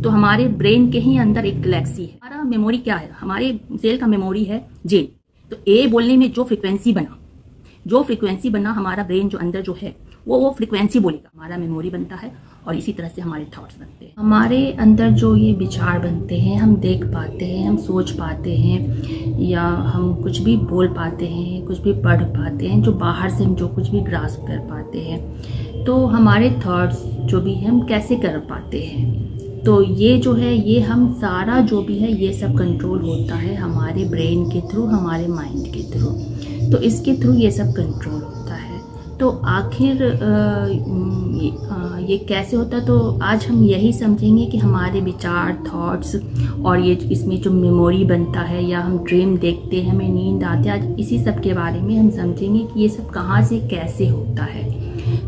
तो हमारे ब्रेन के ही अंदर एक गैलेक्सी है। हमारा मेमोरी क्या है, हमारे सेल का मेमोरी है जीन। तो ए बोलने में जो फ्रिक्वेंसी बना हमारा ब्रेन जो अंदर जो है वो फ्रिक्वेंसी बोलेगा, हमारा मेमोरी बनता है और इसी तरह से हमारे थॉट्स बनते हैं। हमारे अंदर जो ये विचार बनते हैं, हम देख पाते हैं, हम सोच पाते हैं, या हम कुछ भी बोल पाते हैं, कुछ भी पढ़ पाते हैं, जो बाहर से हम जो कुछ भी ग्रास्प कर पाते हैं, तो हमारे थॉट्स जो भी है हम कैसे कर पाते हैं। तो ये जो है ये हम सारा जो भी है ये सब कंट्रोल होता है हमारे ब्रेन के थ्रू, हमारे माइंड के थ्रू। तो इसके थ्रू ये सब कंट्रोल होता है। तो आखिर ये कैसे होता है, तो आज हम यही समझेंगे कि हमारे विचार, थॉट्स और ये इसमें जो मेमोरी बनता है या हम ड्रीम देखते हैं, हमें नींद आती है, आज इसी सब के बारे में हम समझेंगे कि ये सब कहाँ से कैसे होता है।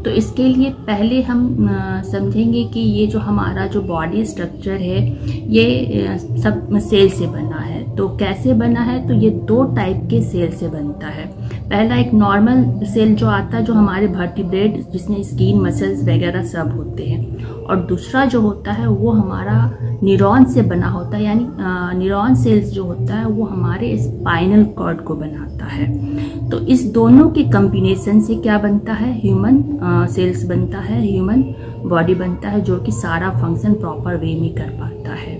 तो इसके लिए पहले हम समझेंगे कि ये जो हमारा जो बॉडी स्ट्रक्चर है ये सब सेल से बना है। तो कैसे बना है, तो ये 2 टाइप के सेल से बनता है। पहला एक नॉर्मल सेल जो आता है, जो हमारे वर्टिब्रेट जिसमें स्किन, मसल्स वगैरह सब होते हैं, और दूसरा जो होता है वो हमारा न्यूरॉन से बना होता है, यानी न्यूरॉन सेल्स जो होता है वो हमारे स्पाइनल कॉर्ड को बनाता है। तो इस दोनों के कॉम्बिनेशन से क्या बनता है, ह्यूमन सेल्स बनता है, ह्यूमन बॉडी बनता है, जो कि सारा फंक्शन प्रॉपर वे में कर पाता है।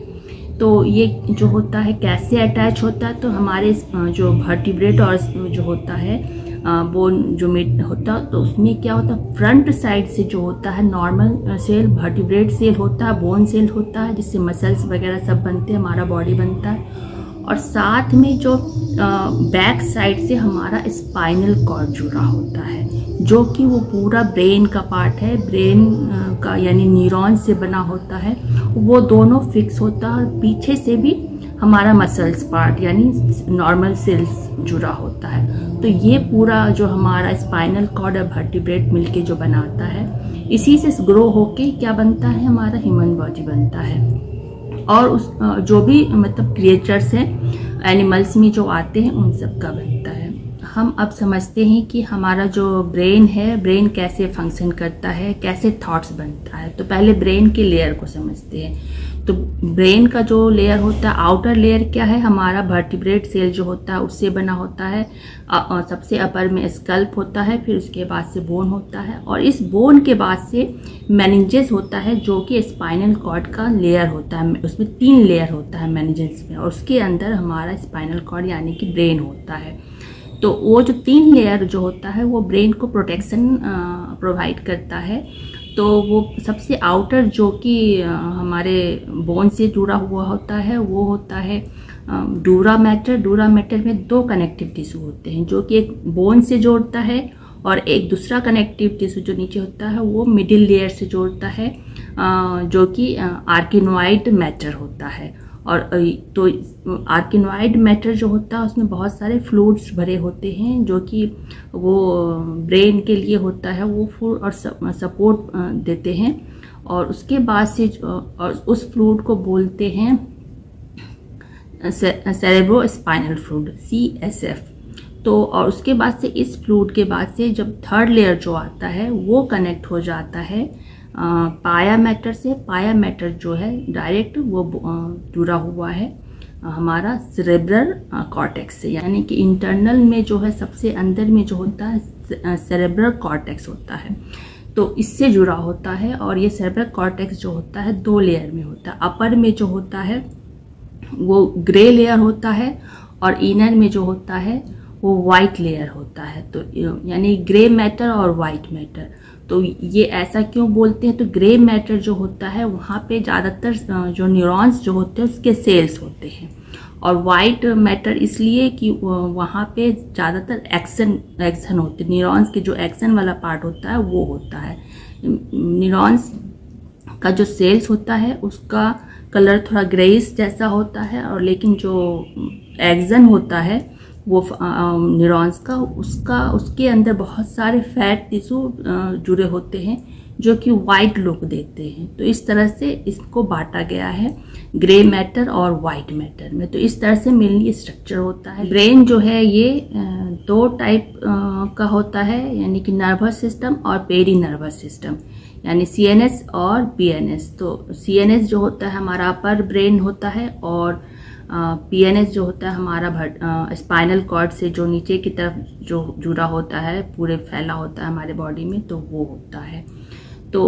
तो ये जो होता है कैसे अटैच होता है, तो हमारे जो वर्टिब्रेट और जो होता है बोन जो मिड होता है, तो उसमें क्या होता है, फ्रंट साइड से जो होता है नॉर्मल सेल, वर्टिब्रेट सेल होता है, बोन सेल होता है, जिससे मसल्स वगैरह सब बनते हैं, हमारा बॉडी बनता है। और साथ में जो बैक साइड से हमारा स्पाइनल कॉर्ड जुड़ा होता है, जो कि वो पूरा ब्रेन का पार्ट है, ब्रेन का यानी न्यूरॉन से बना होता है, वो दोनों फिक्स होता है। और पीछे से भी हमारा मसल्स पार्ट यानी नॉर्मल सेल्स जुड़ा होता है। तो ये पूरा जो हमारा स्पाइनल कॉर्ड और वर्टिब्रेट मिलके जो बनाता है, इसी से ग्रो होके क्या बनता है, हमारा ह्यूमन बॉडी बनता है। और उस जो भी मतलब क्रिएचर्स हैं, एनिमल्स में जो आते हैं, उन सब का बनता है। हम अब समझते हैं कि हमारा जो ब्रेन है, ब्रेन कैसे फंक्शन करता है, कैसे थॉट्स बनता है। तो पहले ब्रेन के लेयर को समझते हैं। तो ब्रेन का जो लेयर होता है, आउटर लेयर क्या है, हमारा वर्टिब्रेट सेल जो होता है उससे बना होता है। सबसे अपर में स्कल्प होता है, फिर उसके बाद से बोन होता है, और इस बोन के बाद से मेनिंजेस होता है, जो कि स्पाइनल कॉर्ड का लेयर होता है। उसमें 3 लेयर होता है मेनिंजेस में, और उसके अंदर हमारा स्पाइनल कॉर्ड यानी कि ब्रेन होता है। तो वो जो 3 लेयर जो होता है वो ब्रेन को प्रोटेक्शन प्रोवाइड करता है। तो वो सबसे आउटर जो कि हमारे बोन से जुड़ा हुआ होता है वो होता है डूरा मैटर। डूरा मैटर में 2 कनेक्टिव टिश्यू होते हैं, जो कि एक बोन से जोड़ता है, और एक दूसरा कनेक्टिव टिश्यू जो नीचे होता है वो मिडिल लेयर से जोड़ता है, जो कि आर्किनोइड मैटर होता है। और तो आर्किनोइड मैटर जो होता है उसमें बहुत सारे फ्लूइड्स भरे होते हैं, जो कि वो ब्रेन के लिए होता है, वो फूड और सपोर्ट देते हैं। और उसके बाद से और उस फ्लूइड को बोलते हैं सेरेब्रो स्पाइनल फ्लूइड, CSF। तो और उसके बाद से इस फ्लूइड के बाद से जब 3rd लेयर जो आता है वो कनेक्ट हो जाता है पाया मैटर से। पाया मैटर जो है डायरेक्ट वो जुड़ा हुआ है हमारा सेरेब्रल कॉर्टेक्स से, यानी कि इंटरनल में जो है सबसे अंदर में जो होता है सेरेब्रल कॉर्टेक्स होता है, तो इससे जुड़ा होता है। और ये सेरेब्रल कॉर्टेक्स जो होता है 2 लेयर में होता है। अपर में जो होता है वो ग्रे लेयर होता है, और इनर में जो होता है वो वाइट लेयर होता है। तो यानी ग्रे मैटर और वाइट मैटर। तो ये ऐसा क्यों बोलते हैं, तो ग्रे मैटर जो होता है वहाँ पे ज़्यादातर जो न्यूरॉन्स जो होते हैं उसके सेल्स होते हैं, और वाइट मैटर इसलिए कि वहाँ पे ज़्यादातर एक्सन होते हैं। न्यूरॉन्स के जो एक्सन वाला पार्ट होता है वो होता है। न्यूरॉन्स का जो सेल्स होता है उसका कलर थोड़ा ग्रेइश जैसा होता है, और लेकिन जो एक्सन होता है वो न्यूरॉन्स का उसके अंदर बहुत सारे फैट टिश्यू जुड़े होते हैं, जो कि वाइट लुक देते हैं। तो इस तरह से इसको बांटा गया है ग्रे मैटर और वाइट मैटर में। तो इस तरह से मेनली स्ट्रक्चर होता है। ब्रेन जो है ये 2 टाइप का होता है, यानी कि नर्वस सिस्टम और पेरी नर्वस सिस्टम। यानी CNS और PNS। तो CNS जो होता है हमारा अपर ब्रेन होता है, और PNS जो होता है हमारा स्पाइनल कॉर्ड से जो नीचे की तरफ जो जुड़ा होता है, पूरे फैला होता है हमारे बॉडी में, तो वो होता है। तो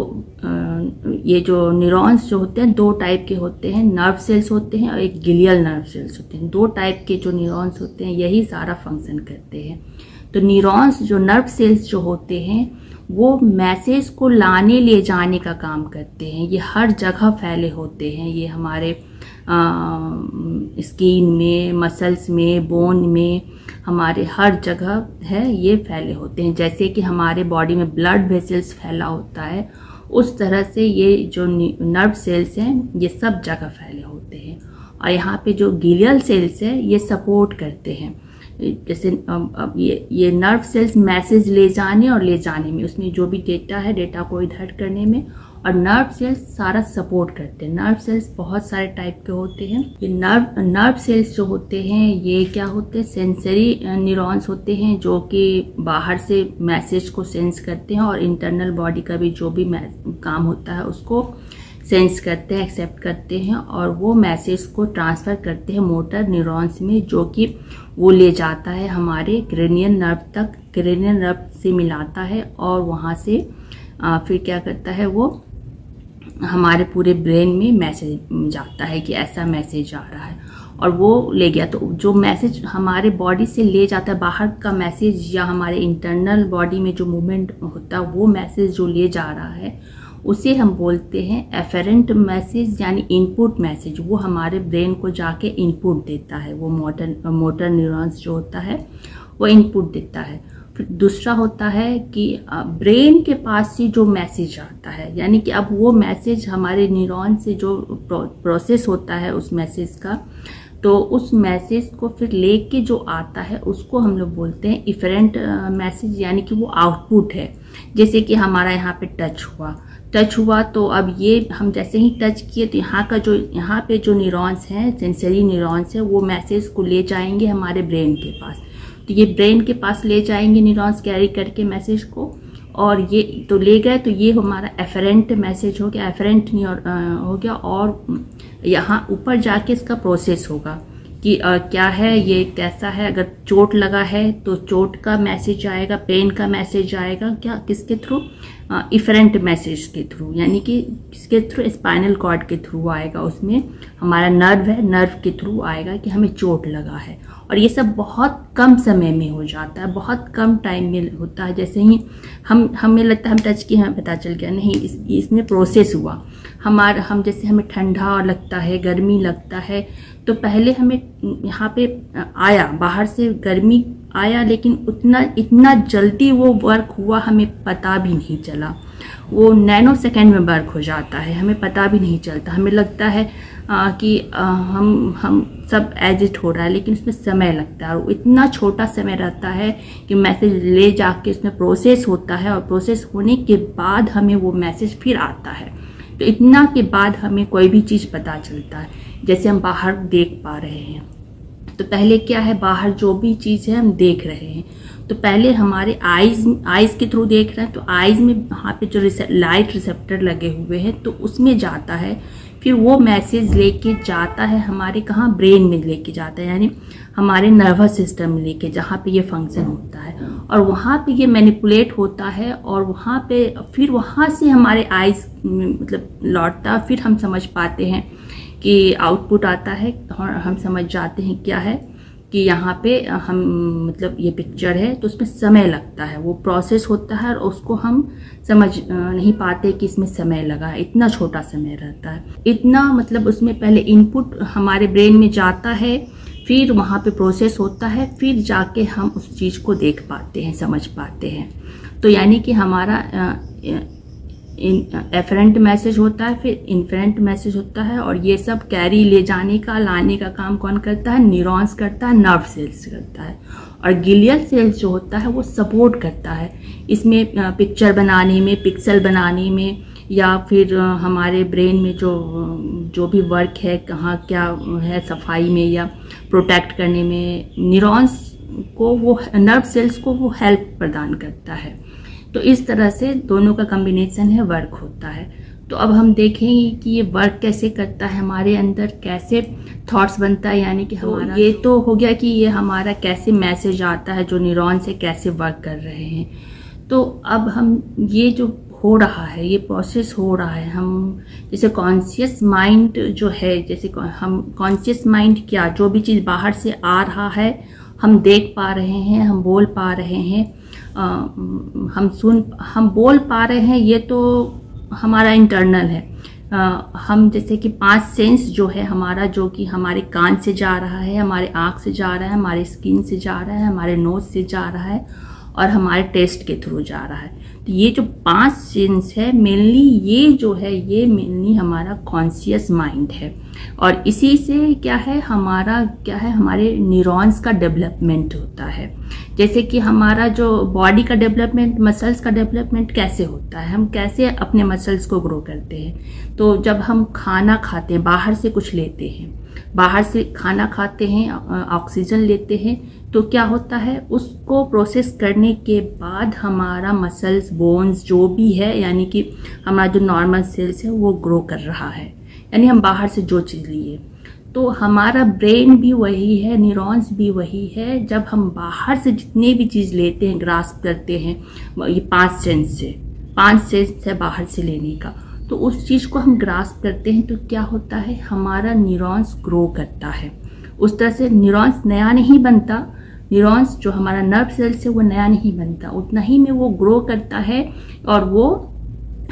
ये जो न्यूरॉन्स जो होते हैं 2 टाइप के होते हैं, नर्व सेल्स होते हैं और एक गिलियल नर्व सेल्स होते हैं। 2 टाइप के जो न्यूरॉन्स होते हैं यही सारा फंक्शन करते हैं। तो न्यूरॉन्स जो नर्व सेल्स जो होते हैं वो मैसेज को लाने ले जाने का काम करते हैं। ये हर जगह फैले होते हैं, ये हमारे स्किन में, मसल्स में, बोन में, हमारे हर जगह है ये फैले होते हैं। जैसे कि हमारे बॉडी में ब्लड वेसल्स फैला होता है, उस तरह से ये जो नर्व सेल्स हैं ये सब जगह फैले होते हैं। और यहाँ पे जो गिलियल सेल्स है ये सपोर्ट करते हैं। जैसे अब ये नर्व सेल्स मैसेज ले जाने और ले जाने में, उसमें जो भी डेटा है डेटा को इधर करने में, और नर्व सेल्स सारा सपोर्ट करते हैं। नर्व सेल्स बहुत सारे टाइप के होते हैं। ये नर्व सेल्स जो होते हैं ये क्या होते हैं, सेंसरी न्यूरॉन्स होते हैं जो कि बाहर से मैसेज को सेंस करते हैं, और इंटरनल बॉडी का भी जो भी काम होता है उसको सेंस करते हैं, एक्सेप्ट करते हैं, और वो मैसेज को ट्रांसफर करते हैं मोटर न्यूरॉन्स में, जो कि वो ले जाता है हमारे क्रेनियल नर्व तक, क्रेनियल नर्व से मिलाता है, और वहाँ से फिर क्या करता है, वो हमारे पूरे ब्रेन में मैसेज जाता है कि ऐसा मैसेज आ रहा है, और वो ले गया। तो जो मैसेज हमारे बॉडी से ले जाता है बाहर का मैसेज, या हमारे इंटरनल बॉडी में जो मूवमेंट होता है वो मैसेज जो ले जा रहा है, उसे हम बोलते हैं एफरेंट मैसेज, यानी इनपुट मैसेज। वो हमारे ब्रेन को जाके इनपुट देता है, वो मोटर न्यूरॉन्स जो होता है वो इनपुट देता है। फिर दूसरा होता है कि ब्रेन के पास से जो मैसेज आता है, यानी कि अब वो मैसेज हमारे न्यूरॉन से जो प्रोसेस होता है उस मैसेज का, तो उस मैसेज को फिर लेके जो आता है उसको हम लोग बोलते हैं इफरेंट मैसेज, यानी कि वो आउटपुट है। जैसे कि हमारा यहाँ पे टच हुआ तो अब ये हम जैसे ही टच किए तो यहाँ पे जो न्यूरॉन्स हैं, सेंसरी न्यूरॉन्स हैं, वो मैसेज को ले जाएंगे हमारे ब्रेन के पास। तो ये ब्रेन के पास ले जाएंगे न्यूरॉन्स कैरी करके मैसेज को, और ये तो ले गए, तो ये हमारा एफरेंट मैसेज हो गया, एफरेंट हो गया। और यहाँ ऊपर जाके इसका प्रोसेस होगा कि क्या है, ये कैसा है। अगर चोट लगा है तो चोट का मैसेज आएगा, पेन का मैसेज आएगा, क्या किसके थ्रू, इफरेंट मैसेज के थ्रू, यानी कि किसके थ्रू, स्पाइनल कॉर्ड के थ्रू आएगा। उसमें हमारा नर्व है, नर्व के थ्रू आएगा कि हमें चोट लगा है। और ये सब बहुत कम समय में हो जाता है, बहुत कम टाइम में होता है। जैसे ही हमें लगता है हम टच किए, हमें पता चल गया, नहीं इसमें प्रोसेस हुआ। हम जैसे हमें ठंडा लगता है, गर्मी लगता है, तो पहले हमें यहाँ पे आया, बाहर से गर्मी आया, लेकिन इतना जल्दी वो वर्क हुआ हमें पता भी नहीं चला। वो नैनो सेकेंड में वर्क हो जाता है, हमें पता भी नहीं चलता। हमें लगता है कि हम सब एडजस्ट हो रहा है, लेकिन उसमें समय लगता है, और इतना छोटा समय रहता है कि मैसेज ले जाके उसमें प्रोसेस होता है, और प्रोसेस होने के बाद हमें वो मैसेज फिर आता है। तो इतना के बाद हमें कोई भी चीज़ पता चलता है, जैसे हम बाहर देख पा रहे हैं। तो पहले क्या है, बाहर जो भी चीज़ है हम देख रहे हैं, तो पहले हमारे आइज के थ्रू देख रहे हैं, तो आइज में वहाँ पे जो लाइट रिसेप्टर लगे हुए हैं, तो उसमें जाता है, फिर वो मैसेज लेके जाता है हमारे कहाँ, ब्रेन में लेके जाता है, यानी हमारे नर्वस सिस्टम में लेके, जहाँ पे ये फंक्शन होता है, और वहाँ पे ये मैनिपुलेट होता है, और वहाँ पे फिर वहाँ से हमारे आइज मतलब लौटता, फिर हम समझ पाते हैं कि आउटपुट आता है, और हम समझ जाते हैं क्या है कि यहाँ पे हम मतलब ये पिक्चर है, तो उसमें समय लगता है, वो प्रोसेस होता है, और उसको हम समझ नहीं पाते कि इसमें समय लगा है, इतना छोटा समय रहता है। इतना मतलब उसमें पहले इनपुट हमारे ब्रेन में जाता है, फिर वहाँ पे प्रोसेस होता है, फिर जाके हम उस चीज़ को देख पाते हैं, समझ पाते हैं। तो यानी कि हमारा एफरेंट मैसेज होता है, फिर इनफरेंट मैसेज होता है, और ये सब कैरी ले जाने का, लाने का काम कौन करता है, न्यूरॉन्स करता है, नर्व सेल्स करता है। और गिलियल सेल्स जो होता है वो सपोर्ट करता है इसमें, पिक्चर बनाने में, पिक्सल बनाने में, या फिर हमारे ब्रेन में जो भी वर्क है, कहाँ क्या है, सफाई में या प्रोटेक्ट करने में, न्यूरॉन्स को वो, नर्व सेल्स को वो हेल्प प्रदान करता है। तो इस तरह से दोनों का कॉम्बिनेशन है वर्क होता है। तो अब हम देखेंगे कि ये वर्क कैसे करता है, हमारे अंदर कैसे थॉट्स बनता है, यानी कि हमारा ये तो हो गया कि ये हमारा कैसे मैसेज आता है जो न्यूरॉन से कैसे वर्क कर रहे हैं। तो अब हम ये जो हो रहा है, ये प्रोसेस हो रहा है, हम जैसे कॉन्शियस माइंड जो है, जैसे हम कॉन्शियस माइंड क्या, जो भी चीज़ बाहर से आ रहा है हम देख पा रहे हैं, हम बोल पा रहे हैं, हम बोल पा रहे हैं, ये तो हमारा इंटरनल है। हम जैसे कि 5 सेंस जो है हमारा, जो कि हमारे कान से जा रहा है, हमारे आँख से जा रहा है, हमारे स्किन से जा रहा है, हमारे नोज से जा रहा है और हमारे टेस्ट के थ्रू जा रहा है। तो ये जो 5 सेंस है मेनली, ये जो है ये मेनली हमारा कॉन्शियस माइंड है। और इसी से क्या है हमारे न्यूरॉन्स का डेवलपमेंट होता है। जैसे कि हमारा जो बॉडी का डेवलपमेंट, मसल्स का डेवलपमेंट कैसे होता है, हम कैसे अपने मसल्स को ग्रो करते हैं। तो जब हम खाना खाते हैं, बाहर से कुछ लेते हैं, बाहर से खाना खाते हैं, ऑक्सीजन लेते हैं, तो क्या होता है, उसको प्रोसेस करने के बाद हमारा मसल्स, बोन्स जो भी है, यानी कि हमारा जो नॉर्मल सेल्स है वो ग्रो कर रहा है, यानी हम बाहर से जो चीज़ लिए। तो हमारा ब्रेन भी वही है, न्यूरॉन्स भी वही है। जब हम बाहर से जितने भी चीज़ लेते हैं, ग्रास्प करते हैं, ये 5 सेंस है बाहर से लेने का, तो उस चीज़ को हम ग्रास्प करते हैं तो क्या होता है, हमारा न्यूरॉन्स ग्रो करता है। उस तरह से न्यूरॉन्स नया नहीं बनता, न्यूरॉन्स जो हमारा नर्व सेल्स है वो नया नहीं बनता, उतना ही में वो ग्रो करता है और वो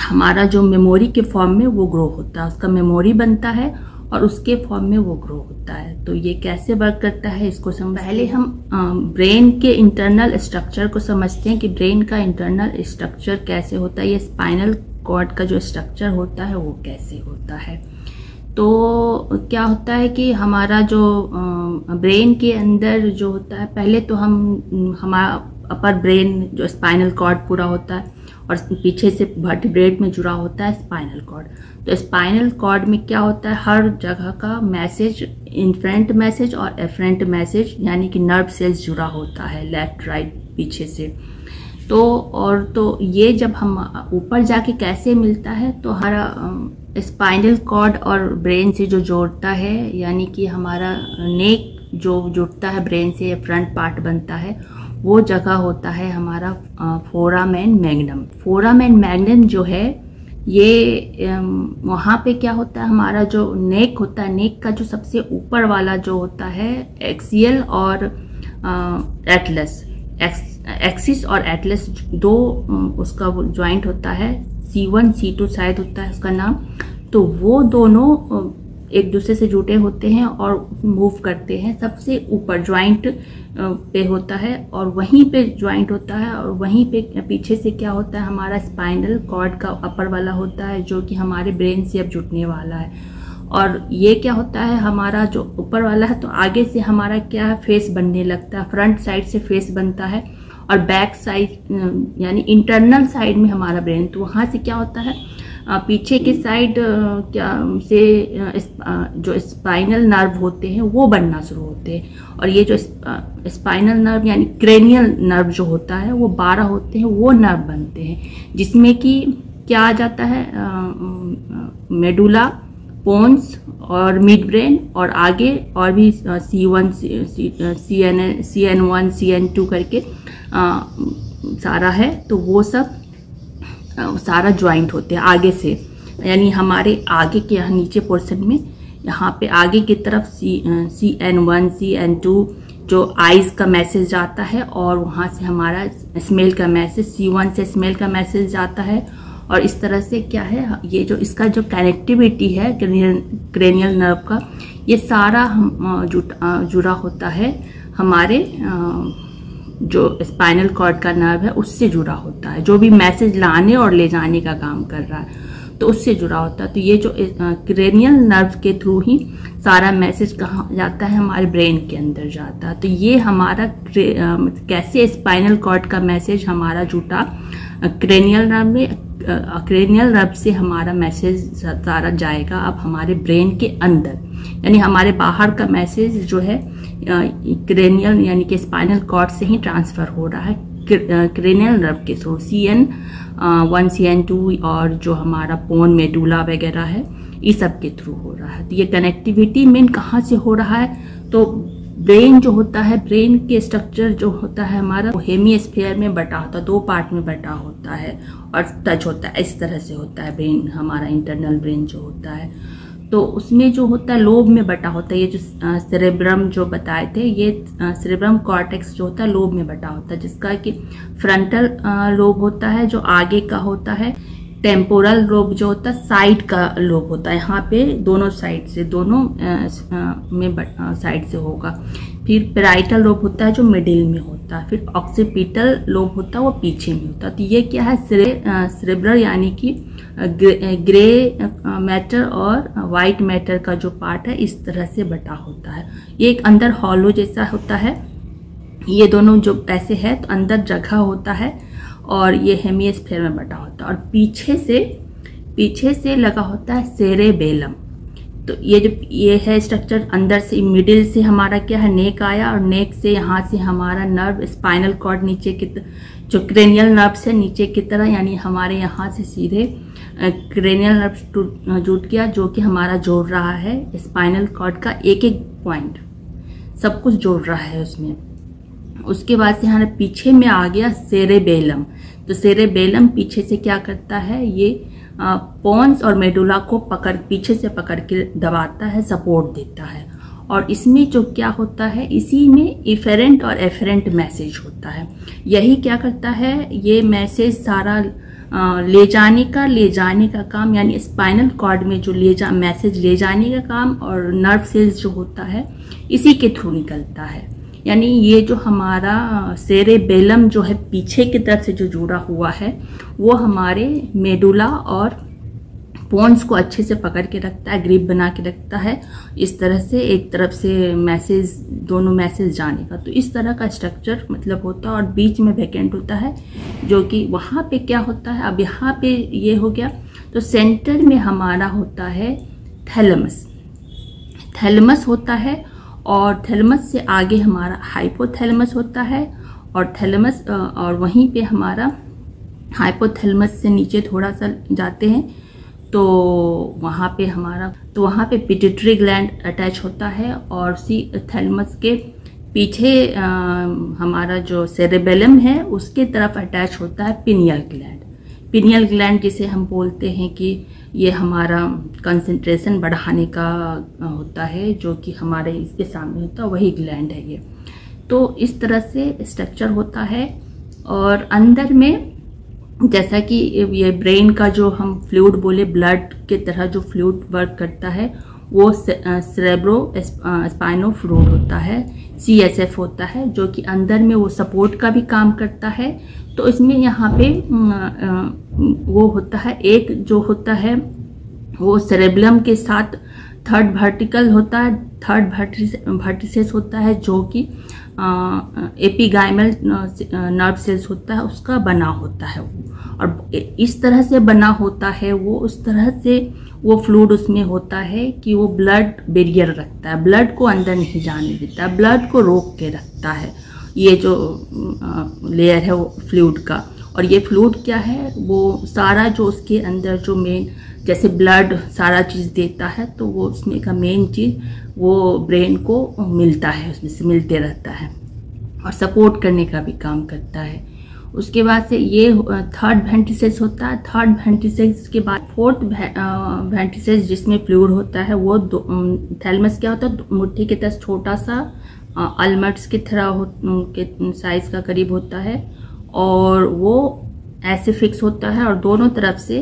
हमारा जो मेमोरी के फॉर्म में वो ग्रो होता है, उसका मेमोरी बनता है और उसके फॉर्म में वो ग्रो होता है। तो ये कैसे वर्क करता है इसको पहले हम ब्रेन के इंटरनल स्ट्रक्चर को समझते हैं कि ब्रेन का इंटरनल स्ट्रक्चर कैसे होता है, ये स्पाइनल कॉर्ड का जो स्ट्रक्चर होता है वो कैसे होता है। तो क्या होता है कि हमारा जो ब्रेन के अंदर जो होता है, पहले तो हमारा अपर ब्रेन जो स्पाइनल कॉर्ड पूरा होता है और पीछे से वर्टिब्रेट में जुड़ा होता है स्पाइनल कॉर्ड। तो स्पाइनल कॉर्ड में क्या होता है, हर जगह का मैसेज, इनफ्रंट मैसेज और एफरेंट मैसेज, यानी कि नर्व सेल्स जुड़ा होता है लेफ्ट राइट पीछे से। तो ये जब हम ऊपर जाके कैसे मिलता है, तो हमारा स्पाइनल कॉर्ड और ब्रेन से जो जोड़ता है, यानी कि हमारा नेक जो जुड़ता है ब्रेन से, फ्रंट पार्ट बनता है, वो जगह होता है हमारा फोरामेन मैग्नम। फोरामेन मैग्नम जो है ये वहाँ पे क्या होता है, हमारा जो नेक होता है, नेक का जो सबसे ऊपर वाला जो होता है एक्सियल और एटलस, एक्सिस और एटलस दो उसका ज्वाइंट होता है, C1 C2 शायद होता है उसका नाम। तो वो दोनों एक दूसरे से जुटे होते हैं और मूव करते हैं, सबसे ऊपर ज्वाइंट पे होता है और वहीं पे ज्वाइंट होता है और वहीं पे पीछे से क्या होता है, हमारा स्पाइनल कॉर्ड का अपर वाला होता है जो कि हमारे ब्रेन से अब जुटने वाला है। और ये क्या होता है, हमारा जो ऊपर वाला है तो आगे से हमारा क्या है, फेस बनने लगता है, फ्रंट साइड से फेस बनता है और बैक साइड यानी इंटरनल साइड में हमारा ब्रेन, तो वहाँ से क्या होता है, पीछे के साइड क्या से जो स्पाइनल नर्व होते हैं वो बनना शुरू होते हैं। और ये जो स्पाइनल नर्व यानी क्रेनियल नर्व जो होता है वो 12 होते हैं, वो नर्व बनते हैं, जिसमें कि क्या आ जाता है, मेडुला, पोन्स और मिड ब्रेन और आगे और भी C1 CN1 CN2 करके सारा है। तो वो सब सारा ज्वाइंट होते हैं आगे से, यानी हमारे आगे के यहाँ नीचे पोर्शन में, यहाँ पे आगे की तरफ CN1 CN2 जो आइज का मैसेज जाता है और वहाँ से हमारा स्मेल का मैसेज, C1 से स्मेल का मैसेज जाता है। और इस तरह से क्या है, ये जो इसका जो कनेक्टिविटी है क्रेनियल नर्व का, ये सारा जुड़ा होता है हमारे जो स्पाइनल कॉर्ड का नर्व है उससे जुड़ा होता है, जो भी मैसेज लाने और ले जाने का काम कर रहा है तो उससे जुड़ा होता है। तो ये जो क्रेनियल नर्व के थ्रू ही सारा मैसेज कहाँ जाता है, हमारे ब्रेन के अंदर जाता है। तो ये हमारा कैसे स्पाइनल कॉर्ड का मैसेज हमारा जुटा क्रेनियल नर्व में, क्रेनियल नर्व से हमारा मैसेज सारा जाएगा अब हमारे ब्रेन के अंदर, यानी हमारे बाहर का मैसेज जो है क्रेनियल यानी कि स्पाइनल कॉर्ड से ही ट्रांसफर हो रहा है क्रेनियल नर्व के थ्रू, CN1 CN2 और जो हमारा पोन मेडुला वगैरह है, इस सब के थ्रू हो रहा है। तो ये कनेक्टिविटी मेन कहाँ से हो रहा है? तो ब्रेन जो होता है, ब्रेन के स्ट्रक्चर जो होता है हमारा, वो हेमिस्फीयर में बटा होता है, 2 पार्ट में बटा होता है और टच होता है, इस तरह से होता है ब्रेन, हमारा इंटरनल ब्रेन जो होता है। तो उसमें जो होता है लोब में बटा होता है। ये जो सेरेब्रम जो बताए थे, ये सेरेब्रम कॉर्टेक्स जो होता है लोब में बटा होता है, जिसका कि फ्रंटल लोब होता है जो आगे का होता है, टेम्पोरल लोब जो होता है साइड का लोब होता है, यहाँ पे दोनों साइड से, दोनों में साइड से होगा। फिर पैराइटल लोब होता है जो मिडिल में होता है, फिर ऑक्सीपिटल लोब होता है वो पीछे में होता है। तो ये क्या है? सेरेब्रल यानी कि ग्रे मैटर और वाइट मैटर का जो पार्ट है इस तरह से बटा होता है। ये एक अंदर हॉलो जैसा होता है, ये दोनों जो ऐसे है तो अंदर जगह होता है और ये हेमिस्फीयर में बटा होता है, और पीछे से लगा होता है सेरेबेलम। तो ये है स्ट्रक्चर अंदर से, मिडिल से हमारा क्या है, नेक आया, और नेक से यहाँ से हमारा नर्व स्पाइनल कॉर्ड नीचे की जो क्रेनियल नर्व से नीचे की तरह, यानी हमारे यहाँ से सीधे क्रेनियल नर्व जुट गया, जो कि हमारा जोड़ रहा है स्पाइनल कॉर्ड का एक एक पॉइंट, सब कुछ जोड़ रहा है उसमें। उसके बाद से यहाँ पीछे में आ गया सेरेबेलम। तो सेरेबेलम पीछे से क्या करता है, ये पोन्स और मेडुला को पीछे से पकड़ के दबाता है, सपोर्ट देता है। और इसमें जो क्या होता है, इसी में इफेरेंट और एफेरेंट मैसेज होता है। यही क्या करता है, ये मैसेज सारा ले जाने का काम, यानी स्पाइनल कॉर्ड में जो मैसेज ले जाने का काम, और नर्व सेल्स जो होता है इसी के थ्रू निकलता है। यानी ये जो हमारा सेरेबेलम जो है पीछे की तरफ से जो जुड़ा हुआ है, वो हमारे मेडुला और पोन्स को अच्छे से पकड़ के रखता है, ग्रिप बना के रखता है, इस तरह से एक तरफ से मैसेज, दोनों मैसेज जाने का। तो इस तरह का स्ट्रक्चर मतलब होता है, और बीच में वैकेंट होता है, जो कि वहाँ पे क्या होता है, अब यहाँ पे ये हो गया। तो सेंटर में हमारा होता है थैलेमस होता है, और थैलेमस से आगे हमारा हाइपोथैलेमस होता है, और थैलेमस और वहीं पे हमारा हाइपोथैलेमस से नीचे थोड़ा सा जाते हैं तो वहाँ पे पिट्यूटरी ग्लैंड अटैच होता है, और उसी थैलेमस के पीछे हमारा जो सेरेबेलम है उसके तरफ अटैच होता है पिनियल ग्लैंड जिसे हम बोलते हैं कि ये हमारा कंसंट्रेशन बढ़ाने का होता है, जो कि हमारे इसके सामने होता है, वही ग्लैंड है ये। तो इस तरह से स्ट्रक्चर होता है। और अंदर में जैसा कि ये ब्रेन का जो हम फ्लूइड बोले, ब्लड के तरह जो फ्लूइड वर्क करता है, वो सेरेब्रो स्पाइनो फ्लूइड होता है, CSF होता है, जो कि अंदर में वो सपोर्ट का भी काम करता है। तो इसमें यहाँ पे वो होता है, एक जो होता है वो सेरेबेलम के साथ थर्ड वर्टिकल होता है, थर्ड वर्टिसेस होता है, जो कि एपिगाइमल नर्व सेल्स होता है, उसका बना होता है वो। और इस तरह से बना होता है वो, उस तरह से वो फ्लूइड उसमें होता है कि वो ब्लड बैरियर रखता है, ब्लड को अंदर नहीं जाने देता, ब्लड को रोक के रखता है। ये जो लेयर है वो फ्लूइड का, और ये फ्लूइड क्या है, वो सारा जो उसके अंदर जो मेन, जैसे ब्लड सारा चीज़ देता है, तो वो उसमें का मेन चीज़ वो ब्रेन को मिलता है, उसमें से मिलते रहता है, और सपोर्ट करने का भी काम करता है। उसके बाद से ये थर्ड वेंट्रिसेस होता है। थर्ड वेंट्रिसेस के बाद फोर्थ वेंट्रिसेस जिसमें फ्लूइड होता है, वो थैलेमस क्या होता है, मुट्ठी के तरह छोटा सा, आलमंड्स की तरह के साइज का करीब होता है, और वो ऐसे फिक्स होता है, और दोनों तरफ से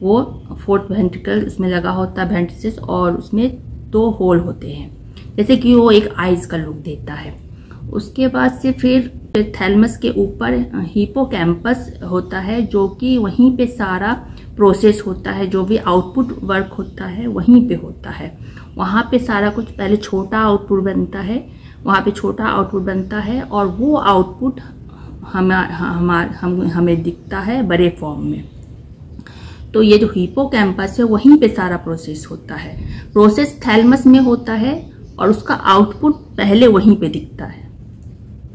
वो फोर्थ वेंट्रिकल उसमें लगा होता है वेंट्रिसेस, और उसमें 2 होल होते हैं, जैसे कि वो एक आइज का लुक देता है। उसके बाद से फिर थैलेमस के ऊपर हिपोकैम्पस होता है, जो कि वहीं पे सारा प्रोसेस होता है, जो भी आउटपुट वर्क होता है वहीं पे होता है। वहाँ पे सारा कुछ पहले छोटा आउटपुट बनता है, वहाँ पे छोटा आउटपुट बनता है, और वो आउटपुट हमें दिखता है बड़े फॉर्म में। तो ये जो हिपोकैम्पस है वहीं पे सारा प्रोसेस होता है। प्रोसेस थैलेमस में होता है, और उसका आउटपुट पहले वहीं पे दिखता है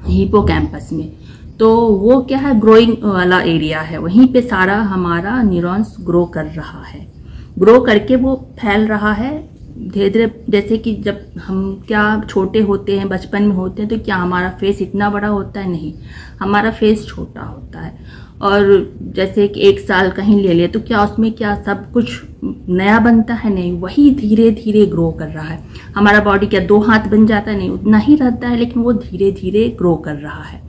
हिपोकैम्पस में। तो वो क्या है, ग्रोइंग वाला एरिया है, वहीं पे सारा हमारा न्यूरॉन्स ग्रो कर रहा है। ग्रो करके वो फैल रहा है धीरे धीरे। जैसे कि जब हम क्या छोटे होते हैं, बचपन में होते हैं, तो क्या हमारा फेस इतना बड़ा होता है? नहीं, हमारा फेस छोटा होता है। और जैसे कि 1 साल कहीं ले ले तो क्या उसमें क्या सब कुछ नया बनता है? नहीं, वही धीरे धीरे ग्रो कर रहा है। हमारा बॉडी क्या 2 हाथ बन जाता है? नहीं, उतना ही रहता है, लेकिन वो धीरे धीरे ग्रो कर रहा है।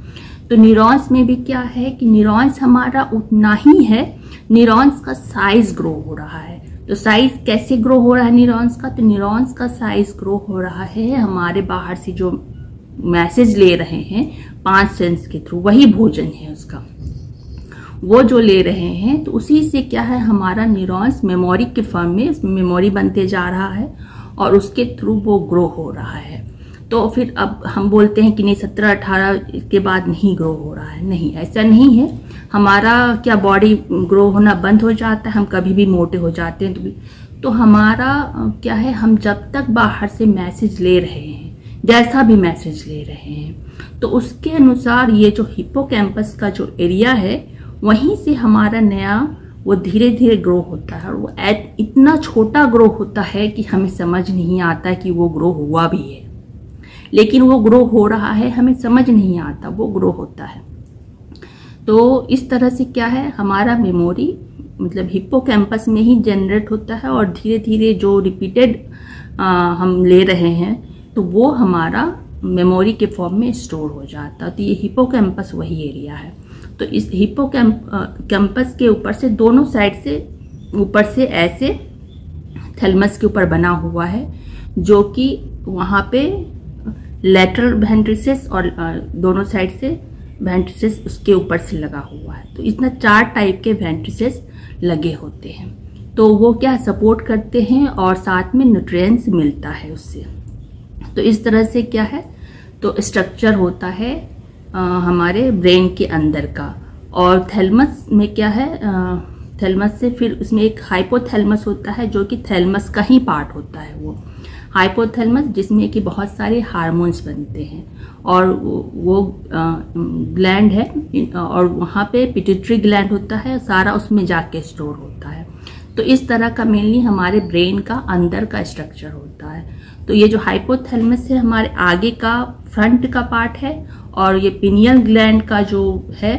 तो न्यूरॉन्स में भी क्या है कि न्यूरॉन्स हमारा उतना ही है, न्यूरॉन्स का साइज ग्रो हो रहा है। तो साइज कैसे ग्रो हो रहा है न्यूरॉन्स का? तो न्यूरॉन्स का साइज ग्रो हो रहा है हमारे बाहर से जो मैसेज ले रहे हैं 5 सेंस के थ्रू, वही भोजन है उसका, वो जो ले रहे हैं, तो उसी से क्या है हमारा न्यूरॉन्स मेमोरी के फॉर्म में, उसमें मेमोरी बनते जा रहा है और उसके थ्रू वो ग्रो हो रहा है। तो फिर अब हम बोलते हैं कि नहीं 17-18 के बाद नहीं ग्रो हो रहा है। नहीं, ऐसा नहीं है। हमारा क्या बॉडी ग्रो होना बंद हो जाता है, हम कभी भी मोटे हो जाते हैं। तो हमारा क्या है, हम जब तक बाहर से मैसेज ले रहे हैं, जैसा भी मैसेज ले रहे हैं, तो उसके अनुसार ये जो हिप्पोकैम्पस का जो एरिया है, वहीं से हमारा नया वो धीरे धीरे ग्रो होता है। और वो इतना छोटा ग्रो होता है कि हमें समझ नहीं आता कि वो ग्रो हुआ भी है, लेकिन वो ग्रो हो रहा है, हमें समझ नहीं आता, वो ग्रो होता है। तो इस तरह से क्या है, हमारा मेमोरी मतलब हिप्पोकैम्पस में ही जनरेट होता है और धीरे धीरे जो रिपीटेड हम ले रहे हैं, तो वो हमारा मेमोरी के फॉर्म में स्टोर हो जाता है। तो ये हिप्पोकैम्पस वही एरिया है। तो इस हिप्पोकैम्पस के ऊपर से दोनों साइड से ऊपर से ऐसे थैलेमस के ऊपर बना हुआ है, जो कि वहाँ पे लैटरल वेंट्रिसेस और दोनों साइड से वेंट्रिसेस उसके ऊपर से लगा हुआ है। तो इतना 4 टाइप के वेंट्रिसेस लगे होते हैं। तो वो क्या सपोर्ट करते हैं और साथ में न्यूट्रिएंट्स मिलता है उससे। तो इस तरह से क्या है, तो स्ट्रक्चर होता है हमारे ब्रेन के अंदर का। और थैलेमस में क्या है, थैलेमस से फिर उसमें एक हाइपोथैलेमस होता है, जो कि थैलेमस का ही पार्ट होता है। वो हाइपोथैलेमस जिसमें कि बहुत सारे हार्मोन्स बनते हैं, और वो ग्लैंड है, और वहाँ पे पिट्यूटरी ग्लैंड होता है, सारा उसमें जाके स्टोर होता है। तो इस तरह का मेनली हमारे ब्रेन का अंदर का स्ट्रक्चर होता है। तो ये जो हाइपोथैलेमस है हमारे आगे का फ्रंट का पार्ट है, और ये पिनियल ग्लैंड का जो है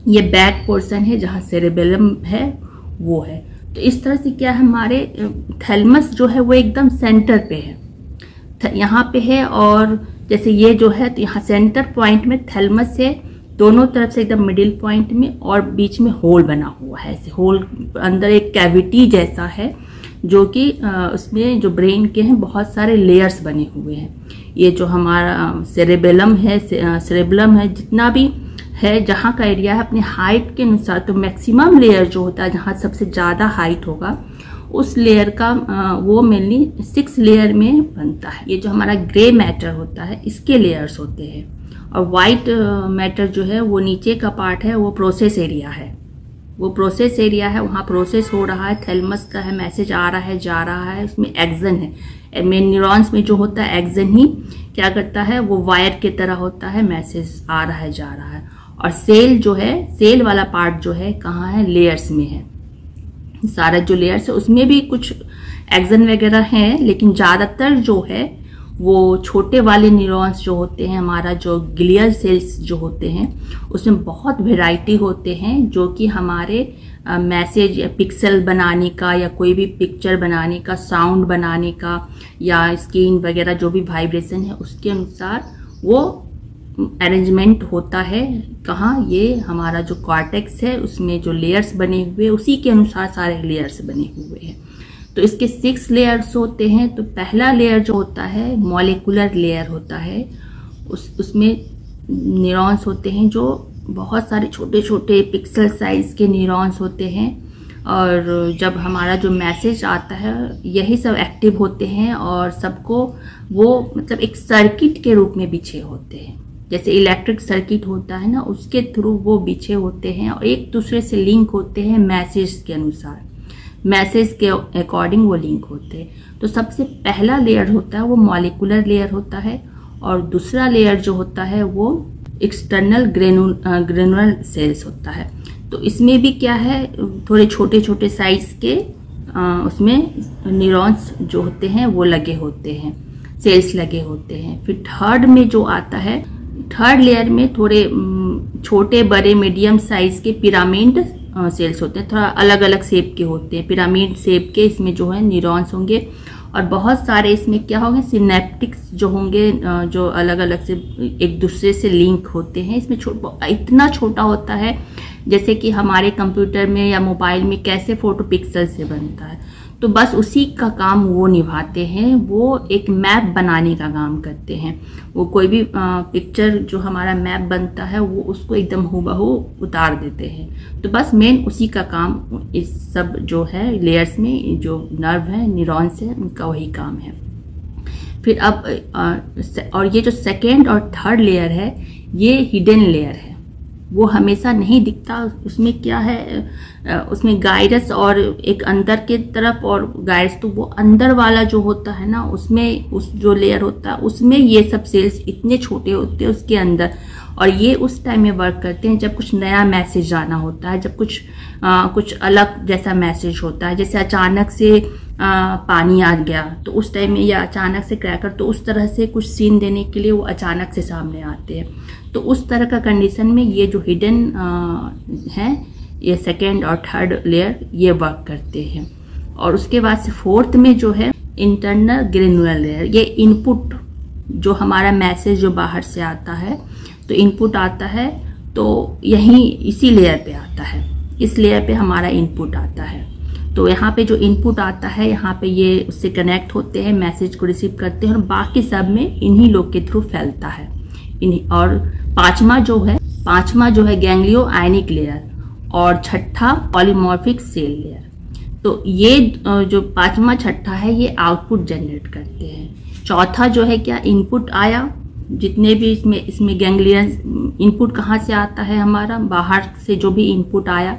ये बैक पोर्शन है, जहाँ सेरेबेलम है वो है। तो इस तरह से क्या है, हमारे थैलेमस जो है वो एकदम सेंटर पे है, यहाँ पे है। और जैसे ये जो है, तो यहाँ सेंटर पॉइंट में थैलेमस है, दोनों तरफ से एकदम मिडिल पॉइंट में, और बीच में होल बना हुआ है। ऐसे होल अंदर एक कैविटी जैसा है, जो कि उसमें जो ब्रेन के हैं बहुत सारे लेयर्स बने हुए हैं। ये जो हमारा सेरेबेलम है, सेरेबेलम है, जितना भी है जहाँ का एरिया है, अपने हाइट के अनुसार, तो मैक्सिमम लेयर जो होता है, जहाँ सबसे ज़्यादा हाइट होगा, उस लेयर का वो मेनली 6 लेयर में बनता है। ये जो हमारा ग्रे मैटर होता है, इसके लेयर्स होते हैं। और वाइट मैटर जो है वो नीचे का पार्ट है, वो प्रोसेस एरिया है। वो प्रोसेस एरिया है, वहाँ प्रोसेस हो रहा है, थैलेमस का है, मैसेज आ रहा है, जा रहा है, उसमें एक्सन है। मेन न्यूरॉन्स में जो होता है एक्सन ही क्या करता है, वो वायर की तरह होता है, मैसेज आ रहा है, जा रहा है। और सेल जो है, सेल वाला पार्ट जो है कहाँ है, लेयर्स में है। सारा जो लेयर्स है उसमें भी कुछ एक्सन वगैरह हैं, लेकिन ज़्यादातर जो है वो छोटे वाले न्यूरॉन्स जो होते हैं, हमारा जो ग्लियल सेल्स जो होते हैं, उसमें बहुत वैरायटी होते हैं, जो कि हमारे मैसेज या पिक्सल बनाने का, या कोई भी पिक्चर बनाने का, साउंड बनाने का, या स्क्रीन वगैरह जो भी वाइब्रेशन है उसके अनुसार वो अरेंजमेंट होता है। कहाँ, ये हमारा जो कॉर्टेक्स है उसमें जो लेयर्स बने हुए, उसी के अनुसार सारे लेयर्स बने हुए हैं। तो इसके 6 लेयर्स होते हैं। तो पहला लेयर जो होता है मॉलिक्यूलर लेयर होता है, उसमें न्यूरॉन्स होते हैं, जो बहुत सारे छोटे छोटे पिक्सल साइज के न्यूरॉन्स होते हैं। और जब हमारा जो मैसेज आता है, यही सब एक्टिव होते हैं, और सबको वो मतलब एक सर्किट के रूप में बिछे होते हैं। जैसे इलेक्ट्रिक सर्किट होता है ना, उसके थ्रू वो बिछे होते हैं और एक दूसरे से लिंक होते हैं मैसेज के अनुसार, मैसेज के अकॉर्डिंग वो लिंक होते हैं। तो सबसे पहला लेयर होता है वो मॉलिक्यूलर लेयर होता है, और दूसरा लेयर जो होता है वो एक्सटर्नल ग्रेनुलर सेल्स होता है। तो इसमें भी क्या है, थोड़े छोटे छोटे साइज के उसमें न्यूरॉन्स जो होते हैं वो लगे होते हैं, सेल्स लगे होते हैं। फिर थर्ड में जो आता है, थर्ड लेयर में थोड़े छोटे बड़े मीडियम साइज के पिरामिड सेल्स होते हैं, थोड़ा अलग अलग शेप के होते हैं, पिरामिड शेप के इसमें जो है न्यूरॉन्स होंगे। और बहुत सारे इसमें क्या होंगे, सिनेप्टिक्स जो होंगे, जो अलग अलग से एक दूसरे से लिंक होते हैं। इसमें इतना छोटा होता है जैसे कि हमारे कंप्यूटर में या मोबाइल में कैसे फोटो पिक्सल से बनता है, तो बस उसी का काम वो निभाते हैं। वो एक मैप बनाने का काम करते हैं। वो कोई भी पिक्चर जो हमारा मैप बनता है वो उसको एकदम हूबहू उतार देते हैं। तो बस मेन उसी का काम इस सब जो है लेयर्स में जो नर्व है, न्यूरॉन्स है, उनका वही काम है। फिर अब और ये जो सेकेंड और थर्ड लेयर है ये हिडन लेयर है, वो हमेशा नहीं दिखता। उसमें क्या है, उसमें गाइरस और एक अंदर के तरफ और गाइरस, तो वो अंदर वाला जो होता है ना, उसमें उस जो लेयर होता है उसमें ये सब सेल्स इतने छोटे होते हैं उसके अंदर। और ये उस टाइम में वर्क करते हैं जब कुछ नया मैसेज आना होता है, जब कुछ अलग जैसा मैसेज होता है, जैसे अचानक से पानी आ गया तो उस टाइम में, या अचानक से क्रैकर, तो उस तरह से कुछ सीन देने के लिए वो अचानक से सामने आते हैं। तो उस तरह का कंडीशन में ये जो हिडन है, ये सेकेंड और थर्ड लेयर ये वर्क करते हैं। और उसके बाद से फोर्थ में जो है इंटरनल ग्रेनुलर लेयर, ये इनपुट जो हमारा मैसेज जो बाहर से आता है, तो इनपुट आता है तो यहीं इसी लेयर पे आता है, इस लेयर पे हमारा इनपुट आता है। तो यहाँ पे जो इनपुट आता है, यहाँ पे ये उससे कनेक्ट होते हैं, मैसेज को रिसीव करते हैं और बाकी सब में इन्हीं लोग के थ्रू फैलता है। और पांचवा जो है गैंग्लियो आयनिक लेयर, और छठा पॉलीमॉर्फिक सेल लेयर। तो ये जो पांचवा छठा है ये आउटपुट जनरेट करते हैं। चौथा जो है क्या, इनपुट आया, जितने भी इसमें गैंग्लियन, इनपुट कहाँ से आता है हमारा, बाहर से जो भी इनपुट आया,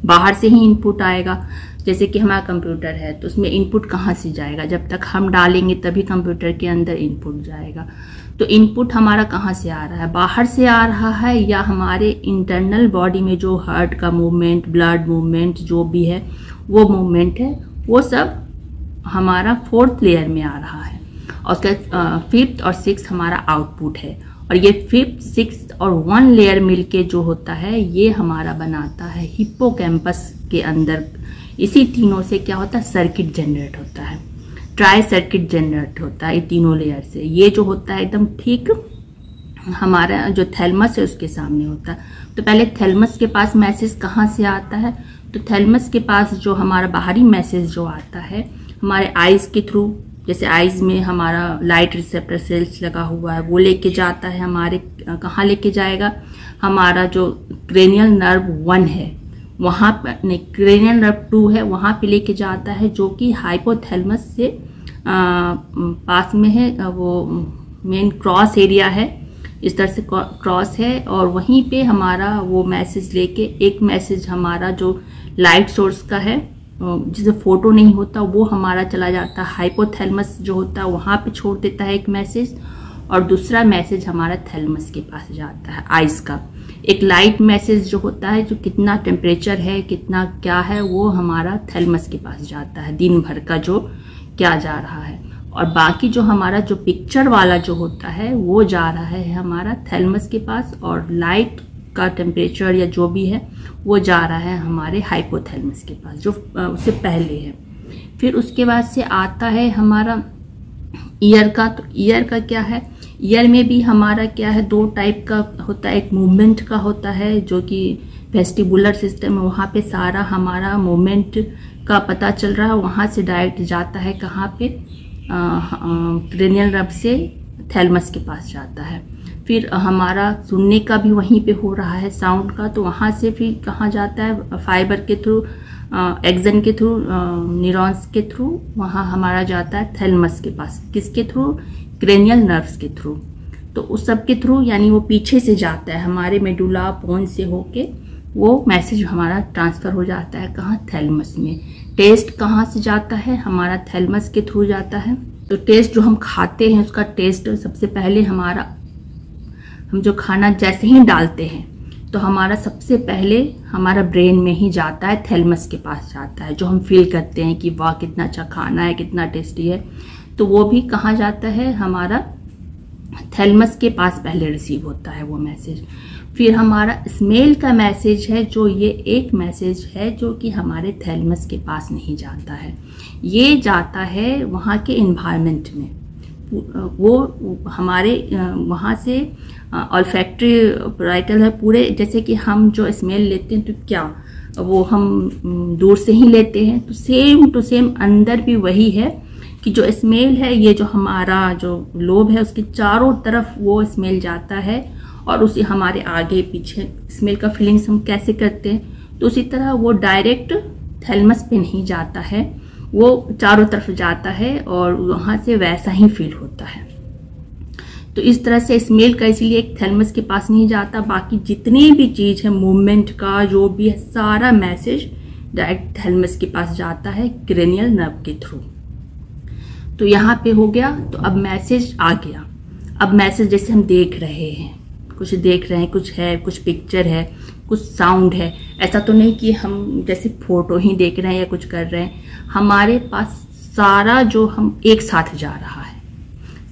बाहर से ही इनपुट आएगा। जैसे कि हमारा कंप्यूटर है तो उसमें इनपुट कहाँ से जाएगा, जब तक हम डालेंगे तभी कंप्यूटर के अंदर इनपुट जाएगा। तो इनपुट हमारा कहाँ से आ रहा है, बाहर से आ रहा है, या हमारे इंटरनल बॉडी में जो हार्ट का मूवमेंट, ब्लड मूवमेंट जो भी है वो मूवमेंट है, वो सब हमारा फोर्थ लेयर में आ रहा है। और उसका फिफ्थ और सिक्स्थ हमारा आउटपुट है। और ये फिफ्थ, सिक्स्थ और 1 लेयर मिलके जो होता है ये हमारा बनाता है हिप्पोकैम्पस के अंदर। इसी तीनों से क्या होता है, सर्किट जनरेट होता है, ट्राई सर्किट जनरेट होता है तीनों लेयर से। ये जो होता है एकदम ठीक हमारा जो थैलमस है उसके सामने होता है। तो पहले थैलमस के पास मैसेज कहाँ से आता है, तो थैलमस के पास जो हमारा बाहरी मैसेज जो आता है हमारे आईज के थ्रू, जैसे आईज में हमारा लाइट रिसेप्टर सेल्स लगा हुआ है, वो लेके जाता है हमारे, कहाँ लेके जाएगा, हमारा जो क्रेनियल नर्व 1 है वहाँ पर, नहीं क्रेनियल नर्व 2 है वहाँ पे लेके जाता है, जो कि हाइपोथैलमस से पास में है। वो मेन क्रॉस एरिया है, इस तरह से क्रॉस है, और वहीं पे हमारा वो मैसेज लेके, एक मैसेज हमारा जो लाइट सोर्स का है जिसे फोटो नहीं होता वो हमारा चला जाता है हाइपोथैलमस जो होता है वहाँ पे छोड़ देता है एक मैसेज, और दूसरा मैसेज हमारा थैलमस के पास जाता है आइज का। एक लाइट मैसेज जो होता है, जो कितना टेम्परेचर है, कितना क्या है, वो हमारा थैलमस के पास जाता है, दिन भर का जो क्या जा रहा है। और बाकी जो हमारा जो पिक्चर वाला जो होता है वो जा रहा है हमारा थैलमस के पास, और लाइट का टेम्परेचर या जो भी है वो जा रहा है हमारे हाइपोथैलमस के पास, जो उससे पहले है। फिर उसके बाद से आता है हमारा ईयर का। तो ईयर का क्या है, ईयर में भी हमारा क्या है, 2 टाइप का होता है। एक मूवमेंट का होता है जो कि वेस्टिबुलर सिस्टम है, वहाँ पे सारा हमारा मूवमेंट का पता चल रहा है, वहाँ से डायरेक्ट जाता है कहाँ पे, क्रेनियल नर्व से थैलमस के पास जाता है। फिर हमारा सुनने का भी वहीं पे हो रहा है, साउंड का, तो वहाँ से फिर कहाँ जाता है, फाइबर के थ्रू, एक्सन के थ्रू, न्यूरॉन्स के थ्रू, वहाँ हमारा जाता है थैलमस के पास। किसके थ्रू, क्रेनियल नर्व्स के थ्रू। तो उस सब के थ्रू, यानी वो पीछे से जाता है हमारे मेडुला पोन्स से होके, वो मैसेज हमारा ट्रांसफर हो जाता है कहाँ, थैलमस में। टेस्ट कहाँ से जाता है, हमारा थैलमस के थ्रू जाता है। तो टेस्ट जो हम खाते हैं उसका टेस्ट सबसे पहले हमारा हम जो खाना जैसे ही डालते हैं तो हमारा सबसे पहले हमारा ब्रेन में ही जाता है, थैलेमस के पास जाता है। जो हम फील करते हैं कि वाह कितना अच्छा खाना है, कितना टेस्टी है, तो वो भी कहाँ जाता है, हमारा थैलेमस के पास पहले रिसीव होता है वो मैसेज। फिर हमारा स्मेल का मैसेज है, जो ये एक मैसेज है जो कि हमारे थैलेमस के पास नहीं जाता है, ये जाता है वहाँ के इन्वायरमेंट में। वो हमारे वहाँ से ऑल्फैक्टरी पैराइटल है पूरे, जैसे कि हम जो स्मेल लेते हैं तो क्या वो हम दूर से ही लेते हैं, तो सेम टू सेम अंदर भी वही है कि जो स्मेल है, ये जो हमारा जो लोब है उसके चारों तरफ वो स्मेल जाता है, और उसी हमारे आगे पीछे स्मेल का फीलिंग्स हम कैसे करते हैं, तो उसी तरह वो डायरेक्ट थैलेमस पे नहीं जाता है, वो चारों तरफ जाता है और वहाँ से वैसा ही फील होता है। तो इस तरह से स्मेल का इसीलिए एक थैलेमस के पास नहीं जाता, बाकी जितनी भी चीज़ है मूवमेंट का जो भी है सारा मैसेज डायरेक्ट थैलेमस के पास जाता है क्रेनियल नर्व के थ्रू। तो यहाँ पे हो गया, तो अब मैसेज आ गया। अब मैसेज जैसे हम देख रहे हैं, कुछ देख रहे हैं, कुछ है, कुछ पिक्चर है, कुछ साउंड है, ऐसा तो नहीं कि हम जैसे फोटो ही देख रहे हैं या कुछ कर रहे हैं, हमारे पास सारा जो हम एक साथ जा रहा है,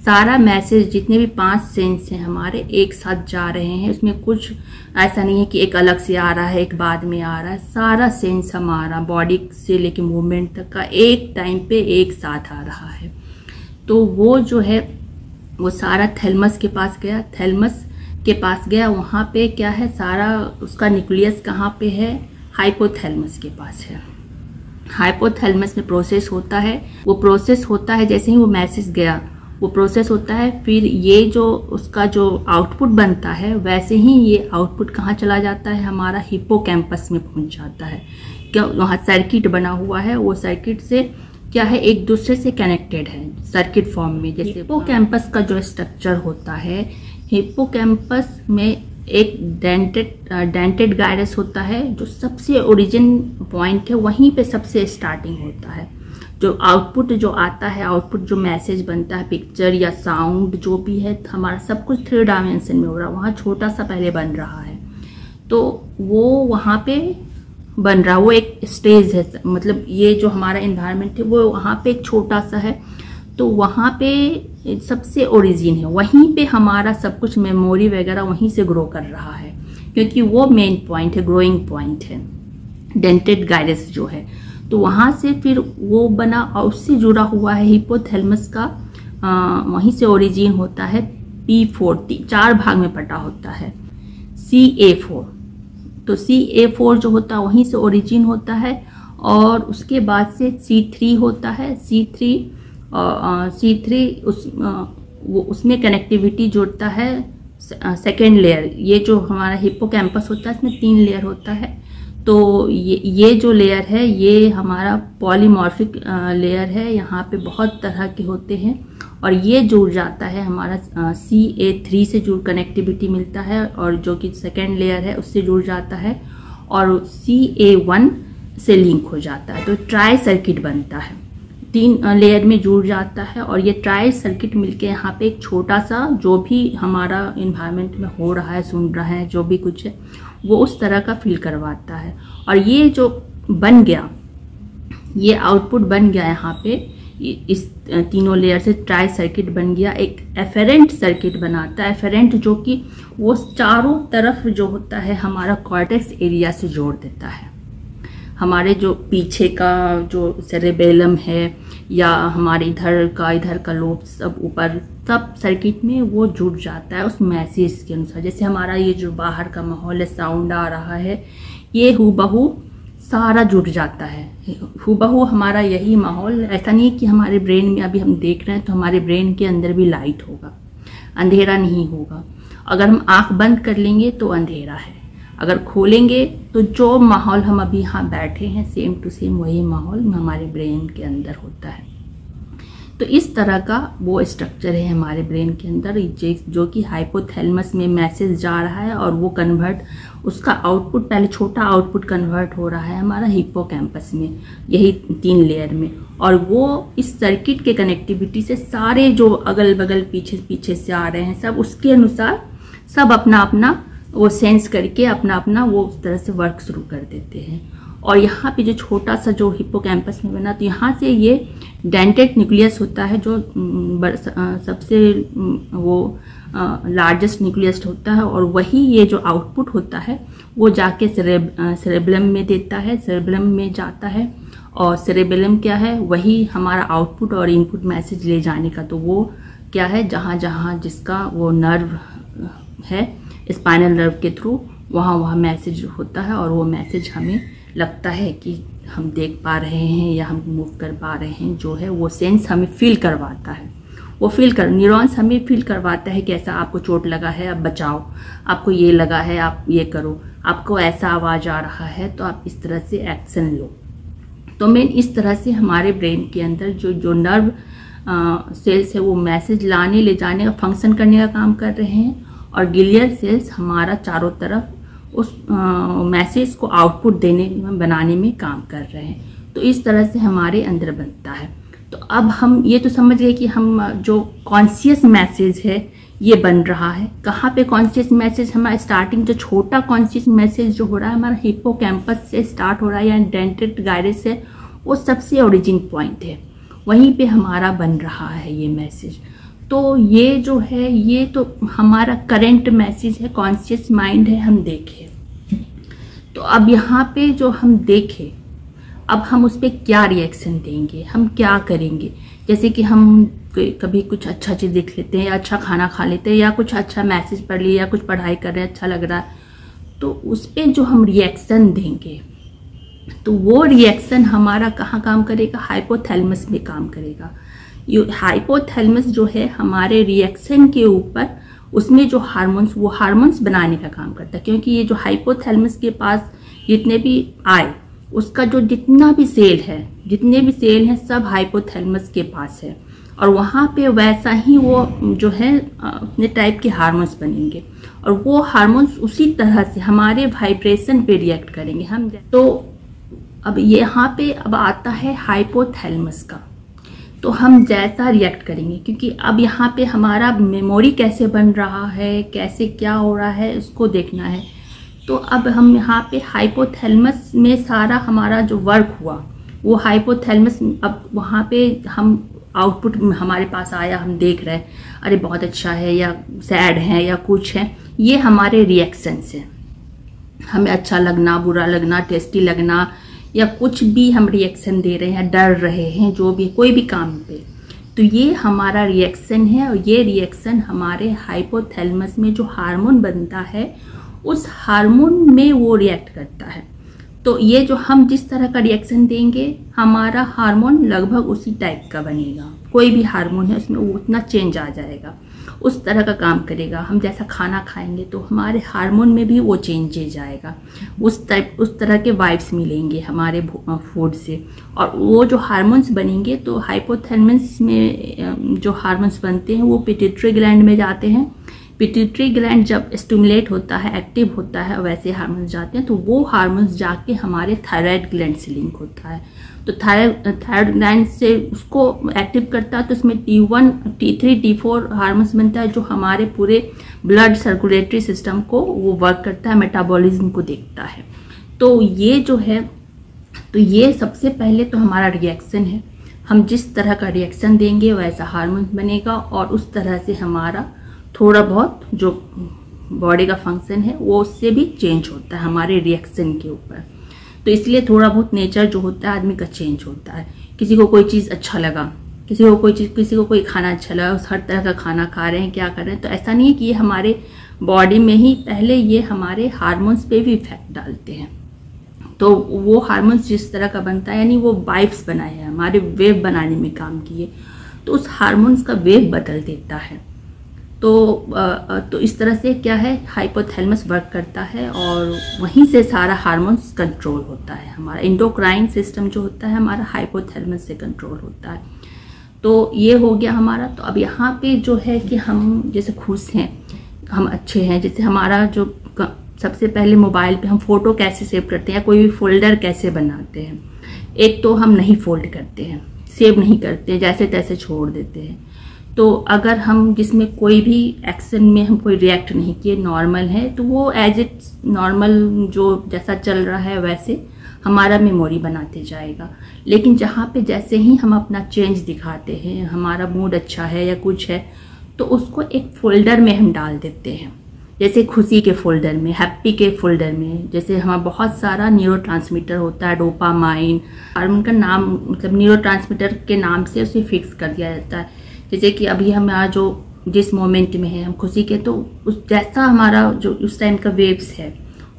सारा मैसेज जितने भी 5 सेंस हैं हमारे एक साथ जा रहे हैं। उसमें कुछ ऐसा नहीं है कि एक अलग से आ रहा है एक बाद में आ रहा है, सारा सेंस हमारा बॉडी से लेके मूवमेंट तक का एक टाइम पे एक साथ आ रहा है। तो वो जो है वो सारा थैलेमस के पास गया, थैलेमस के पास गया, वहाँ पे क्या है, सारा उसका न्यूक्लियस कहाँ पे है, हाइपोथैलेमस के पास है। हाइपोथैलेमस में प्रोसेस होता है, वो प्रोसेस होता है जैसे ही वो मैसेज गया वो प्रोसेस होता है, फिर ये जो उसका जो आउटपुट बनता है वैसे ही ये आउटपुट कहाँ चला जाता है, हमारा हिप्पोकैम्पस में पहुंच जाता है। क्या वहाँ सर्किट बना हुआ है, वो सर्किट से क्या है एक दूसरे से कनेक्टेड है सर्किट फॉर्म में। जैसे हिप्पोकैम्पस का जो स्ट्रक्चर होता है, हिप्पोकैम्पस में एक डेंटेड गायरस होता है, जो सबसे ओरिजिन पॉइंट है, वहीं पे सबसे स्टार्टिंग होता है। जो आउटपुट जो आता है, आउटपुट जो मैसेज बनता है, पिक्चर या साउंड जो भी है, हमारा सब कुछ 3 डायमेंशन में हो रहा है, वहाँ छोटा सा पहले बन रहा है, तो वो वहाँ पे बन रहा, वो एक स्टेज है, मतलब ये जो हमारा इन्वायरमेंट है वो वहाँ पे एक छोटा सा है, तो वहाँ पे सबसे ओरिजिन है, वहीं पे हमारा सब कुछ मेमोरी वगैरह वहीं से ग्रो कर रहा है, क्योंकि वो मेन पॉइंट है, ग्रोइंग पॉइंट है डेंटेड गायरस जो है। तो वहाँ से फिर वो बना और उससे जुड़ा हुआ है हिप्पोथैलेमस का, वहीं से ओरिजिन होता है। P4 4 भाग में बटा होता है, CA4, तो CA4 जो होता है वहीं से ओरिजिन होता है, और उसके बाद से C3 होता है, C3 उसमें कनेक्टिविटी जोड़ता है सेकेंड लेयर। ये जो हमारा हिप्पोकैम्पस होता है इसमें 3 लेयर होता है, तो ये जो लेयर है ये हमारा पॉलीमॉर्फिक लेयर है, यहाँ पे बहुत तरह के होते हैं, और ये जुड़ जाता है हमारा CA3 से जुड़ कनेक्टिविटी मिलता है, और जो कि सेकेंड लेयर है उससे जुड़ जाता है, और CA1 से लिंक हो जाता है, तो ट्राई सर्किट बनता है, 3 लेयर में जुड़ जाता है, और ये ट्राई सर्किट मिलके यहाँ पे एक छोटा सा जो भी हमारा इन्वायरमेंट में हो रहा है, सुन रहा है, जो भी कुछ है वो उस तरह का फील करवाता है। और ये जो बन गया, ये आउटपुट बन गया यहाँ पे, इस 3 लेयर से ट्राई सर्किट बन गया, एक एफेरेंट सर्किट बनाता है। एफेरेंट जो कि वो चारों तरफ जो होता है हमारा कॉर्टेक्स एरिया से जोड़ देता है, हमारे जो पीछे का जो सेरेबेलम है या हमारे इधर का लोब, सब ऊपर सब सर्किट में वो जुड़ जाता है उस मैसेज के अनुसार। जैसे हमारा ये जो बाहर का माहौल है, साउंड आ रहा है, ये हूबहू सारा जुड़ जाता है, हूबहू हमारा यही माहौल। ऐसा नहीं कि हमारे ब्रेन में अभी हम देख रहे हैं तो हमारे ब्रेन के अंदर भी लाइट होगा, अंधेरा नहीं होगा। अगर हम आंख बंद कर लेंगे तो अंधेरा है, अगर खोलेंगे तो जो माहौल हम अभी यहाँ बैठे हैं सेम टू सेम वही माहौल हमारे ब्रेन के अंदर होता है। तो इस तरह का वो स्ट्रक्चर है हमारे ब्रेन के अंदर, जो कि हाइपोथैलेमस में मैसेज जा रहा है, और वो कन्वर्ट, उसका आउटपुट पहले छोटा आउटपुट कन्वर्ट हो रहा है हमारा हिप्पोकैम्पस में, यही 3 लेयर में, और वो इस सर्किट के कनेक्टिविटी से सारे जो अगल बगल पीछे से आ रहे हैं सब उसके अनुसार सब अपना अपना वो सेंस करके अपना अपना वो उस तरह से वर्क शुरू कर देते हैं। और यहाँ पे जो छोटा सा जो हिप्पोकैम्पस में बना, तो यहाँ से ये डेंटेड न्यूक्लियस होता है जो सबसे वो लार्जेस्ट न्यूक्लियस होता है, और वही ये जो आउटपुट होता है वो जाके सेरेब्रम में देता है, सेरेब्रम में जाता है। और सेरेब्रम क्या है, वही हमारा आउटपुट और इनपुट मैसेज ले जाने का। तो वो क्या है, जहाँ जहाँ जिसका वो नर्व है स्पाइनल नर्व के थ्रू वहाँ वहाँ मैसेज होता है, और वो मैसेज हमें लगता है कि हम देख पा रहे हैं या हम मूव कर पा रहे हैं, जो है वो सेंस हमें फील करवाता है। वो न्यूरॉन्स हमें फील करवाता है कि ऐसा आपको चोट लगा है, अब बचाओ, आपको ये लगा है, आप ये करो, आपको ऐसा आवाज़ आ रहा है तो आप इस तरह से एक्शन लो। तो मेन इस तरह से हमारे ब्रेन के अंदर जो नर्व सेल्स है वो मैसेज लाने ले जाने का फंक्शन करने का काम कर रहे हैं, और ग्लियल सेल्स हमारा चारों तरफ उस मैसेज को आउटपुट बनाने में काम कर रहे हैं। तो इस तरह से हमारे अंदर बनता है। तो अब हम ये तो समझ गए कि हम जो कॉन्शियस मैसेज है ये बन रहा है। कहाँ पे कॉन्शियस मैसेज हमारा स्टार्टिंग, जो छोटा कॉन्शियस मैसेज जो हो रहा है हमारा हिप्पोकैम्पस से स्टार्ट हो रहा है या डेंटेड गायरस से, वो सबसे ओरिजिन पॉइंट है, वहीं पे हमारा बन रहा है ये मैसेज। तो ये जो है ये तो हमारा करंट मैसेज है, कॉन्शियस माइंड है, हम देखें। तो अब यहाँ पे जो हम देखें, अब हम उस पर क्या रिएक्शन देंगे, हम क्या करेंगे। जैसे कि हम कभी कुछ अच्छा चीज़ देख लेते हैं या अच्छा खाना खा लेते हैं या कुछ अच्छा मैसेज पढ़ लिया या कुछ पढ़ाई कर रहे हैं, अच्छा लग रहा है, तो उस पर जो हम रिएक्शन देंगे तो वो रिएक्शन हमारा कहाँ काम करेगा, हाइपोथैलेमस में काम करेगा। ये हाइपोथैलेमस जो है हमारे रिएक्शन के ऊपर, उसमें जो हार्मोन्स, वो हार्मोन्स बनाने का काम करता है। क्योंकि ये जो हाइपोथैलेमस के पास जितने भी आए, उसका जो जितने भी सेल हैं सब हाइपोथैलेमस के पास है, और वहाँ पे वैसा ही वो जो है अपने टाइप के हार्मोन्स बनेंगे, और वो हार्मोन्स उसी तरह से हमारे वाइब्रेशन पे रिएक्ट करेंगे हम। तो अब यहाँ पे अब आता है हाइपोथैलेमस का, तो हम जैसा रिएक्ट करेंगे, क्योंकि अब यहाँ पे हमारा मेमोरी कैसे बन रहा है, कैसे क्या हो रहा है, उसको देखना है। तो अब हम यहाँ पे हाइपोथैलेमस में सारा हमारा जो वर्क हुआ वो हाइपोथैलेमस, अब वहाँ पे हम आउटपुट हमारे पास आया, हम देख रहे हैं अरे बहुत अच्छा है या सैड है या कुछ है, ये हमारे रिएक्शंस हैं। हमें अच्छा लगना, बुरा लगना, टेस्टी लगना या कुछ भी हम रिएक्शन दे रहे हैं, डर रहे हैं, जो भी कोई भी काम पे, तो ये हमारा रिएक्शन है। और ये रिएक्शन हमारे हाइपोथैलेमस में जो हार्मोन बनता है उस हार्मोन में वो रिएक्ट करता है। तो ये जो हम जिस तरह का रिएक्शन देंगे हमारा हार्मोन लगभग उसी टाइप का बनेगा। कोई भी हार्मोन है उसमें उतना चेंज आ जाएगा, उस तरह का काम करेगा। हम जैसा खाना खाएंगे तो हमारे हार्मोन में भी वो चेंजेज आएगा, उस तरह के वाइब्स मिलेंगे हमारे फूड से, और वो जो हार्मोन्स बनेंगे तो हाइपोथैलेमस में जो हार्मोन्स बनते हैं वो पिट्यूटरी ग्लैंड में जाते हैं। पिट्यूटरी ग्लैंड जब स्टिमुलेट होता है, एक्टिव होता है, वैसे हार्मोन्स जाते हैं, तो वो हार्मोन्स जाके हमारे थायराइड ग्लैंड से लिंक होता है। तो थायराइड ग्लैंड से उसको एक्टिव करता है, तो उसमें T1, T3, T4 हार्मोन्स बनता है जो हमारे पूरे ब्लड सर्कुलेटरी सिस्टम को वो वर्क करता है, मेटाबॉलिज्म को देखता है। तो ये जो है, तो ये सबसे पहले तो हमारा रिएक्शन है। हम जिस तरह का रिएक्शन देंगे वैसा हार्मोन बनेगा, और उस तरह से हमारा थोड़ा बहुत जो बॉडी का फंक्शन है वो उससे भी चेंज होता है हमारे रिएक्शन के ऊपर। तो इसलिए थोड़ा बहुत नेचर जो होता है आदमी का चेंज होता है। किसी को कोई चीज़ अच्छा लगा, किसी को कोई खाना अच्छा लगा, उस हर तरह का खाना खा रहे हैं, क्या कर रहे हैं। तो ऐसा नहीं है कि ये हमारे बॉडी में ही, पहले ये हमारे हार्मोन्स पे भी इफेक्ट डालते हैं। तो वो हार्मोन्स जिस तरह का बनता है, यानी वो वाइब्स बनाए हैं, हमारे वेव बनाने में काम किए, तो उस हार्मोन्स का वेव बदल देता है। तो इस तरह से क्या है, हाइपोथैलेमस वर्क करता है और वहीं से सारा हार्मोन्स कंट्रोल होता है। हमारा एंडोक्राइन सिस्टम जो होता है हमारा हाइपोथैलेमस से कंट्रोल होता है। तो ये हो गया हमारा। तो अब यहाँ पे जो है कि हम जैसे खुश हैं, हम अच्छे हैं, जैसे हमारा जो सबसे पहले मोबाइल पे हम फोटो कैसे सेव करते हैं या कोई भी फोल्डर कैसे बनाते हैं। एक तो हम नहीं फोल्ड करते हैं, सेव नहीं करते, जैसे तैसे छोड़ देते हैं। तो अगर हम जिसमें कोई भी एक्शन में हम कोई रिएक्ट नहीं किए, नॉर्मल है, तो वो एज इट नॉर्मल जो जैसा चल रहा है वैसे हमारा मेमोरी बनाते जाएगा। लेकिन जहाँ पे जैसे ही हम अपना चेंज दिखाते हैं, हमारा मूड अच्छा है या कुछ है, तो उसको एक फोल्डर में हम डाल देते हैं, जैसे खुशी के फोल्डर में, हैप्पी के फोल्डर में। जैसे हमारा बहुत सारा न्यूरोट्रांसमीटर होता है, डोपामाइन, और उनका नाम मतलब न्यूरोट्रांसमीटर के नाम से उसे फिक्स कर दिया जाता है। जैसे कि अभी हमारा जो जिस मोमेंट में है हम खुशी के, तो उस जैसा हमारा जो उस टाइम का वेव्स है,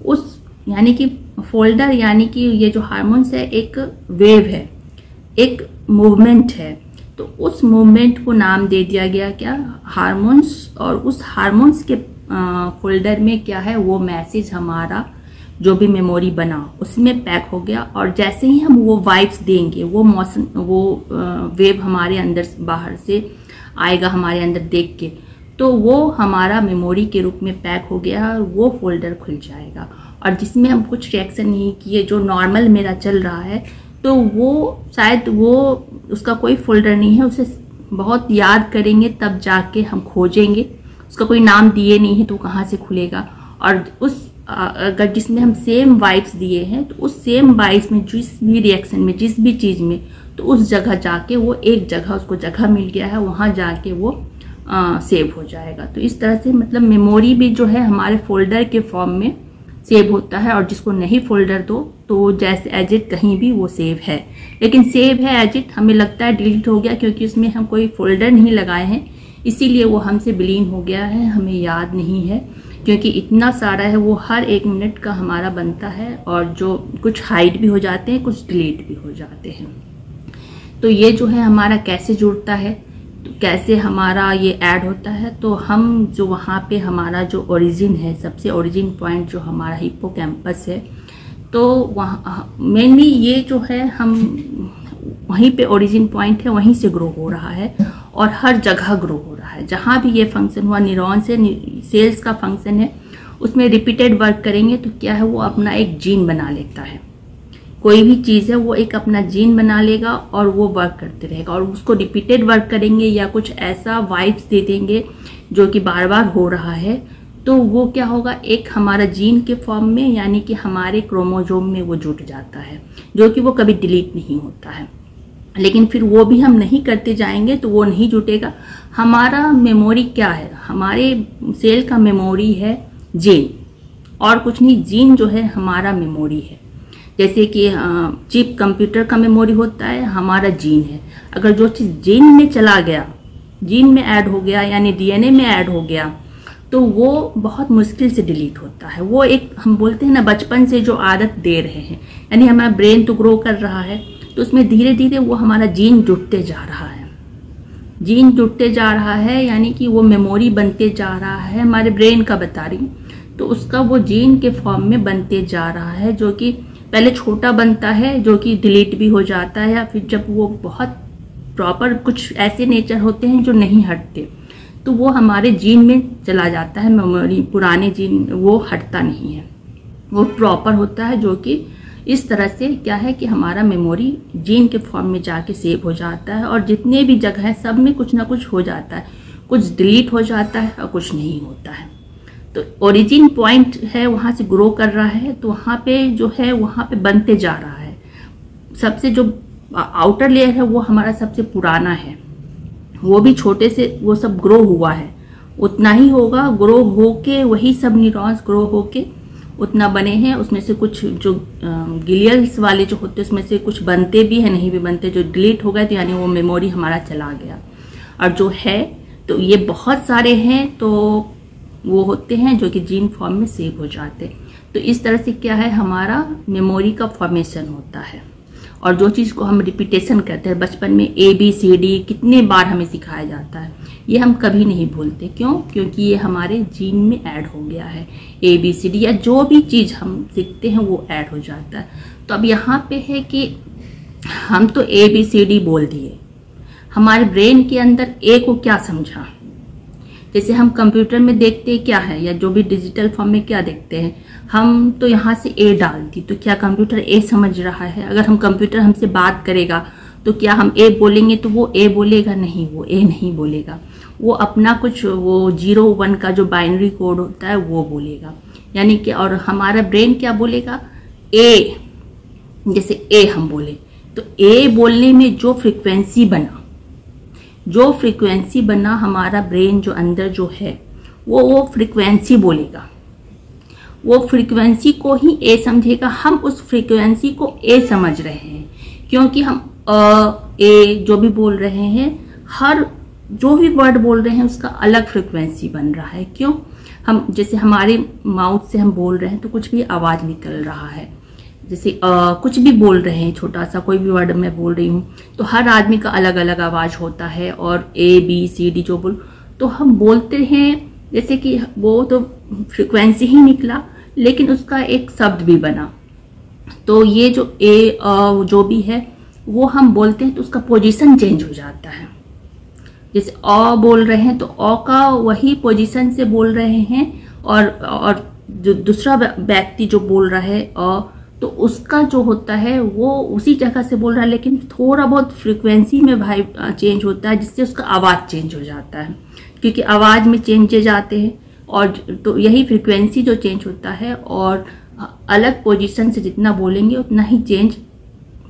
उस यानी कि फोल्डर, यानी कि ये जो हार्मोन्स है एक वेव है, एक मूवमेंट है, तो उस मूवमेंट को नाम दे दिया गया क्या, हार्मोन्स। और उस हार्मोन्स के फोल्डर में क्या है, वो मैसेज हमारा जो भी मेमोरी बना उसमें पैक हो गया। और जैसे ही हम वो वाइब्स देंगे, वो मौसम, वो वेव हमारे अंदर बाहर से आएगा हमारे अंदर देख के, तो वो हमारा मेमोरी के रूप में पैक हो गया और वो फोल्डर खुल जाएगा। और जिसमें हम कुछ रिएक्शन नहीं किए, जो नॉर्मल मेरा चल रहा है, तो वो शायद वो उसका कोई फोल्डर नहीं है, उसे बहुत याद करेंगे तब जाके हम खोजेंगे, उसका कोई नाम दिए नहीं है तो कहाँ से खुलेगा। और उस अगर जिसमें हम सेम वाइब्स दिए हैं, तो उस सेम वाइब्स में जिस भी रिएक्शन में, जिस भी चीज़ में, तो उस जगह जाके वो एक जगह, उसको जगह मिल गया है, वहाँ जाके वो सेव हो जाएगा। तो इस तरह से मतलब मेमोरी भी जो है हमारे फोल्डर के फॉर्म में सेव होता है। और जिसको नहीं फोल्डर दो तो जैसे एज इट कहीं भी वो सेव है, लेकिन सेव है एज इट, हमें लगता है डिलीट हो गया क्योंकि उसमें हम कोई फोल्डर नहीं लगाए हैं, इसीलिए वो हमसे विलीन हो गया है, हमें याद नहीं है क्योंकि इतना सारा है, वो हर 1 मिनट का हमारा बनता है। और जो कुछ हाइड भी हो जाते हैं, कुछ डिलीट भी हो जाते हैं। तो ये जो है हमारा कैसे जुड़ता है, तो कैसे हमारा ये ऐड होता है, तो हम जो वहाँ पे हमारा जो ओरिजिन है, सबसे ओरिजिन पॉइंट जो हमारा हिप्पोकैम्पस है, तो वहाँ मेनली ये जो है हम वहीं पे ओरिजिन पॉइंट है, वहीं से ग्रो हो रहा है और हर जगह ग्रो हो रहा है। जहाँ भी ये फंक्शन हुआ, न्यूरॉन से सेल्स का फंक्शन है, उसमें रिपीटेड वर्क करेंगे तो क्या है, वो अपना एक जीन बना लेता है। कोई भी चीज़ है वो एक अपना जीन बना लेगा और वो वर्क करते रहेगा, और उसको रिपीटेड वर्क करेंगे या कुछ ऐसा वाइब्स दे देंगे जो कि बार बार हो रहा है, तो वो क्या होगा, एक हमारा जीन के फॉर्म में, यानी कि हमारे क्रोमोजोम में वो जुट जाता है, जो कि वो कभी डिलीट नहीं होता है। लेकिन फिर वो भी हम नहीं करते जाएंगे तो वो नहीं जुटेगा। हमारा मेमोरी क्या है, हमारे सेल का मेमोरी है जीन, और कुछ नहीं। जीन जो है हमारा मेमोरी है। जैसे कि चिप कंप्यूटर का मेमोरी होता है, हमारा जीन है। अगर जो चीज़ जीन में चला गया, जीन में ऐड हो गया, यानी डीएनए में ऐड हो गया, तो वो बहुत मुश्किल से डिलीट होता है। वो एक हम बोलते हैं ना, बचपन से जो आदत दे रहे हैं, यानी हमारा ब्रेन तो ग्रो कर रहा है, तो उसमें धीरे धीरे वो हमारा जीन जुटते जा रहा है, जीन जुटते जा रहा है, यानी कि वो मेमोरी बनते जा रहा है। हमारे ब्रेन का बता रही हूँ, तो उसका वो जीन के फॉर्म में बनते जा रहा है, जो कि पहले छोटा बनता है, जो कि डिलीट भी हो जाता है, या फिर जब वो बहुत प्रॉपर, कुछ ऐसे नेचर होते हैं जो नहीं हटते, तो वो हमारे जीन में चला जाता है। मेमोरी पुराने जीन वो हटता नहीं है, वो प्रॉपर होता है, जो कि इस तरह से क्या है कि हमारा मेमोरी जीन के फॉर्म में जाके सेव हो जाता है। और जितने भी जगह है सब में कुछ ना कुछ हो जाता है, कुछ डिलीट हो जाता है और कुछ नहीं होता है। तो ओरिजिन पॉइंट है, वहाँ से ग्रो कर रहा है, तो वहाँ पे जो है वहाँ पे बनते जा रहा है। सबसे जो आउटर लेयर है वो हमारा सबसे पुराना है, वो भी छोटे से वो सब ग्रो हुआ है, उतना ही होगा, ग्रो होके वही सब न्यूरॉन्स ग्रो होके उतना बने हैं। उसमें से कुछ जो गिलियल्स वाले जो होते हैं उसमें से कुछ बनते भी हैं, नहीं भी बनते, जो डिलीट हो गए तो यानी वो मेमोरी हमारा चला गया। और जो है तो ये बहुत सारे हैं, तो वो होते हैं जो कि जीन फॉर्म में सेव हो जाते हैं। तो इस तरह से क्या है, हमारा मेमोरी का फॉर्मेशन होता है। और जो चीज़ को हम रिपीटेशन करते हैं, बचपन में ABCD कितने बार हमें सिखाया जाता है, ये हम कभी नहीं भूलते। क्यों? क्योंकि ये हमारे जीन में ऐड हो गया है। ABCD या जो भी चीज़ हम सीखते हैं वो ऐड हो जाता है। तो अब यहाँ पे है कि हम तो ABCD बोल दिए, हमारे ब्रेन के अंदर A को क्या समझा। जैसे हम कंप्यूटर में देखते हैं क्या है, या जो भी डिजिटल फॉर्म में क्या देखते हैं, हम तो यहाँ से A डाल दी, तो क्या कंप्यूटर A समझ रहा है? अगर हम कंप्यूटर हमसे बात करेगा तो क्या हम ए बोलेंगे तो वो ए बोलेगा? नहीं, वो ए नहीं बोलेगा, वो अपना कुछ वो 0-1 का जो बाइनरी कोड होता है वो बोलेगा। यानी कि और हमारा ब्रेन क्या बोलेगा? ए, जैसे ए हम बोले तो ए बोलने में जो फ्रीक्वेंसी बना हमारा ब्रेन जो अंदर जो है वो फ्रीक्वेंसी बोलेगा, वो फ्रीक्वेंसी को ही ए समझेगा। हम उस फ्रीक्वेंसी को ए समझ रहे हैं क्योंकि हम ए जो भी बोल रहे हैं, हर जो भी वर्ड बोल रहे हैं उसका अलग फ्रीक्वेंसी बन रहा है। क्यों? हम जैसे हमारे माउथ से हम बोल रहे हैं तो कुछ भी आवाज निकल रहा है, जैसे कुछ भी बोल रहे हैं, छोटा सा कोई भी वर्ड मैं बोल रही हूँ तो हर आदमी का अलग अलग आवाज होता है, और ए बी सी डी जो बोल तो हम बोलते हैं, जैसे कि वो तो फ्रीक्वेंसी ही निकला लेकिन उसका एक शब्द भी बना। तो ये जो ए जो भी है वो हम बोलते हैं तो उसका पोजीशन चेंज हो जाता है। जैसे अ बोल रहे हैं तो अ का वही पोजीशन से बोल रहे हैं, और जो दूसरा व्यक्ति जो बोल रहा है अ, तो उसका जो होता है वो उसी जगह से बोल रहा है लेकिन थोड़ा बहुत फ्रीक्वेंसी में भाई चेंज होता है, जिससे उसका आवाज चेंज हो जाता है, क्योंकि आवाज में चेंजेज आते हैं। और तो यही फ्रीक्वेंसी जो चेंज होता है, और अलग पोजीशन से जितना बोलेंगे उतना ही चेंज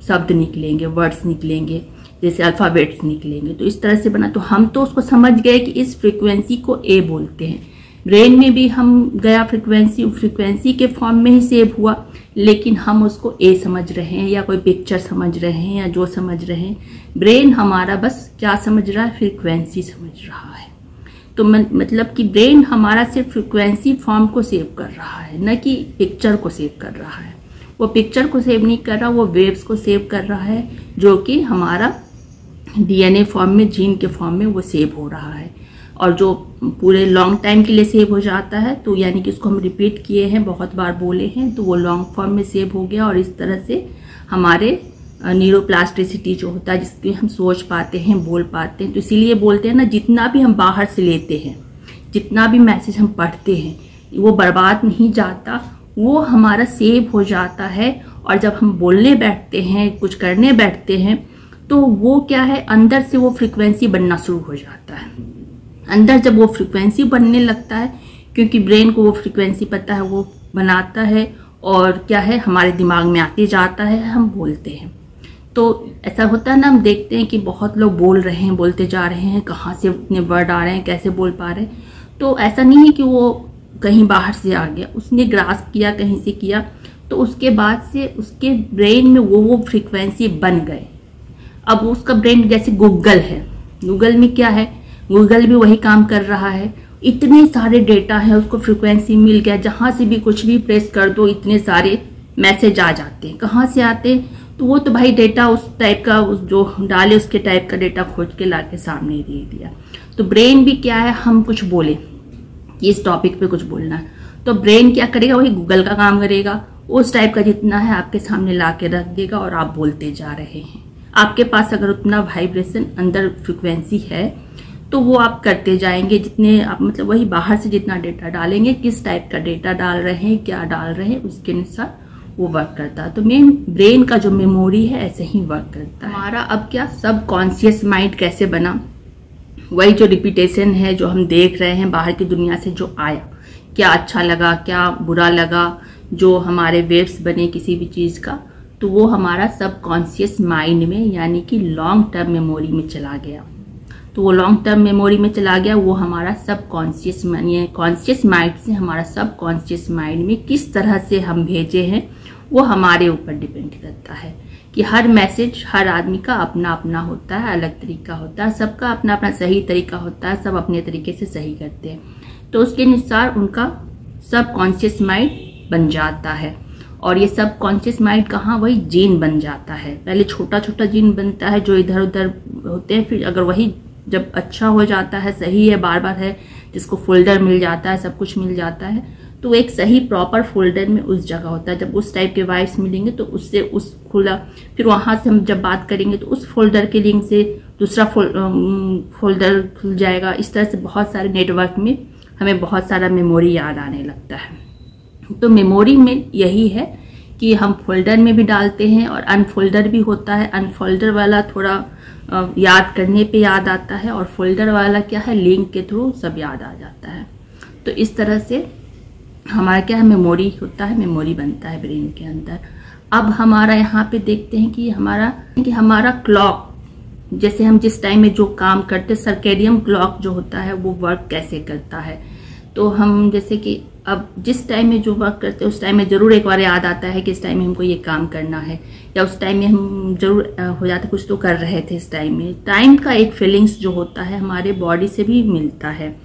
शब्द निकलेंगे, वर्ड्स निकलेंगे, जैसे अल्फाबेट्स निकलेंगे। तो इस तरह से बना, तो हम तो उसको समझ गए कि इस फ्रीक्वेंसी को ए बोलते हैं। ब्रेन में भी हम गया फ्रीक्वेंसी के फॉर्म में ही सेव हुआ, लेकिन हम उसको ए समझ रहे हैं या कोई पिक्चर समझ रहे हैं या जो समझ रहे हैं। ब्रेन हमारा बस क्या समझ रहा है? फ्रीक्वेंसी समझ रहा है। तो मतलब कि ब्रेन हमारा सिर्फ फ्रीक्वेंसी फॉर्म को सेव कर रहा है, न कि पिक्चर को सेव कर रहा है। वो पिक्चर को सेव नहीं कर रहा, वो वेव्स को सेव कर रहा है, जो कि हमारा डीएनए फॉर्म में, जीन के फॉर्म में वो सेव हो रहा है। और जो पूरे लॉन्ग टाइम के लिए सेव हो जाता है, तो यानी कि उसको हम रिपीट किए हैं, बहुत बार बोले हैं, तो वो लॉन्ग फॉर्म में सेव हो गया। और इस तरह से हमारे न्यूरोप्लास्टिसिटी जो होता है, जिसके हम सोच पाते हैं, बोल पाते हैं। तो इसीलिए बोलते हैं ना, जितना भी हम बाहर से लेते हैं, जितना भी मैसेज हम पढ़ते हैं, वो बर्बाद नहीं जाता, वो हमारा सेव हो जाता है। और जब हम बोलने बैठते हैं, कुछ करने बैठते हैं, तो वो क्या है, अंदर से वो फ्रीक्वेंसी बनना शुरू हो जाता है। अंदर जब वो फ्रीक्वेंसी बनने लगता है, क्योंकि ब्रेन को वो फ्रीक्वेंसी पता है, वो बनाता है, और क्या है, हमारे दिमाग में आते जाता है, हम बोलते हैं। तो ऐसा होता है ना, हम देखते हैं कि बहुत लोग बोल रहे हैं, बोलते जा रहे हैं, कहाँ से इतने वर्ड आ रहे हैं, कैसे बोल पा रहे हैं। तो ऐसा नहीं है कि वो कहीं बाहर से आ गया, उसने ग्रास्प किया, कहीं से किया, तो उसके बाद से उसके ब्रेन में वो फ्रीक्वेंसी बन गए। अब उसका ब्रेन जैसे गूगल है, गूगल में क्या है, गूगल भी वही काम कर रहा है। इतने सारे डेटा है, उसको फ्रीक्वेंसी मिल गया, जहां से भी कुछ भी प्रेस कर दो इतने सारे मैसेज आ जाते हैं। कहाँ से आते हैं? तो वो तो भाई डेटा उस टाइप का, उस जो डाले उसके टाइप का डेटा खोज के लाके सामने दे दिया। तो ब्रेन भी क्या है, हम कुछ बोले कि इस टॉपिक पे कुछ बोलना है, तो ब्रेन क्या करेगा, वही गूगल का काम करेगा, उस टाइप का जितना है आपके सामने ला के रख देगा, और आप बोलते जा रहे हैं। आपके पास अगर उतना वाइब्रेशन अंदर फ्रीक्वेंसी है तो वो आप करते जाएंगे, जितने आप मतलब वही बाहर से जितना डेटा डालेंगे, किस टाइप का डेटा डाल रहे हैं, क्या डाल रहे हैं, उसके अनुसार वो वर्क करता है। तो मेन ब्रेन का जो मेमोरी है ऐसे ही वर्क करता है। हमारा अब क्या सब कॉन्शियस माइंड कैसे बना, वही जो रिपीटेशन है, जो हम देख रहे हैं बाहर की दुनिया से जो आया, क्या अच्छा लगा, क्या बुरा लगा, जो हमारे वेव्स बने किसी भी चीज का, तो वो हमारा सब कॉन्शियस माइंड में, यानी कि लॉन्ग टर्म मेमोरी में चला गया। तो वो लॉन्ग टर्म मेमोरी में चला गया, वो हमारा सब कॉन्शियस माइंड से हमारा सब कॉन्शियस माइंड में किस तरह से हम भेजे हैं, वो हमारे ऊपर डिपेंड करता है। कि हर मैसेज हर आदमी का अपना अपना होता है, अलग तरीका होता है, सबका अपना अपना सही तरीका होता है, सब अपने तरीके से सही करते हैं। तो उसके अनुसार उनका सब कॉन्शियस माइंड बन जाता है। और ये सब कॉन्शियस माइंड कहाँ, वही जीन बन जाता है। पहले छोटा छोटा जीन बनता है जो इधर उधर होते हैं, फिर अगर वही जब अच्छा हो जाता है, सही है, बार बार है, जिसको फोल्डर मिल जाता है, सब कुछ मिल जाता है, तो एक सही प्रॉपर फोल्डर में उस जगह होता है। जब उस टाइप के वाइब्स मिलेंगे तो उससे उस खुला, फिर वहां से हम जब बात करेंगे तो उस फोल्डर के लिंक से दूसरा फोल्डर खुल जाएगा। इस तरह से बहुत सारे नेटवर्क में हमें बहुत सारा मेमोरी याद आने लगता है। तो मेमोरी में यही है कि हम फोल्डर में भी डालते हैं और अनफोल्डर भी होता है। अनफोल्डर वाला थोड़ा याद करने पे याद आता है, और फोल्डर वाला क्या है, लिंक के थ्रू सब याद आ जाता है। तो इस तरह से हमारा क्या है, मेमोरी होता है, मेमोरी बनता है ब्रेन के अंदर। अब हमारा यहाँ पे देखते हैं कि हमारा क्लॉक, जैसे हम जिस टाइम में जो काम करते, सर्केडियन क्लॉक जो होता है वो वर्क कैसे करता है। तो हम जैसे कि अब जिस टाइम में जो वर्क करते हैं उस टाइम में जरूर एक बार याद आता है कि इस टाइम में हमको ये काम करना है, या उस टाइम में हम जरूर हो जाता कुछ तो कर रहे थे इस टाइम में। टाइम का एक फीलिंग्स जो होता है हमारे बॉडी से भी मिलता है।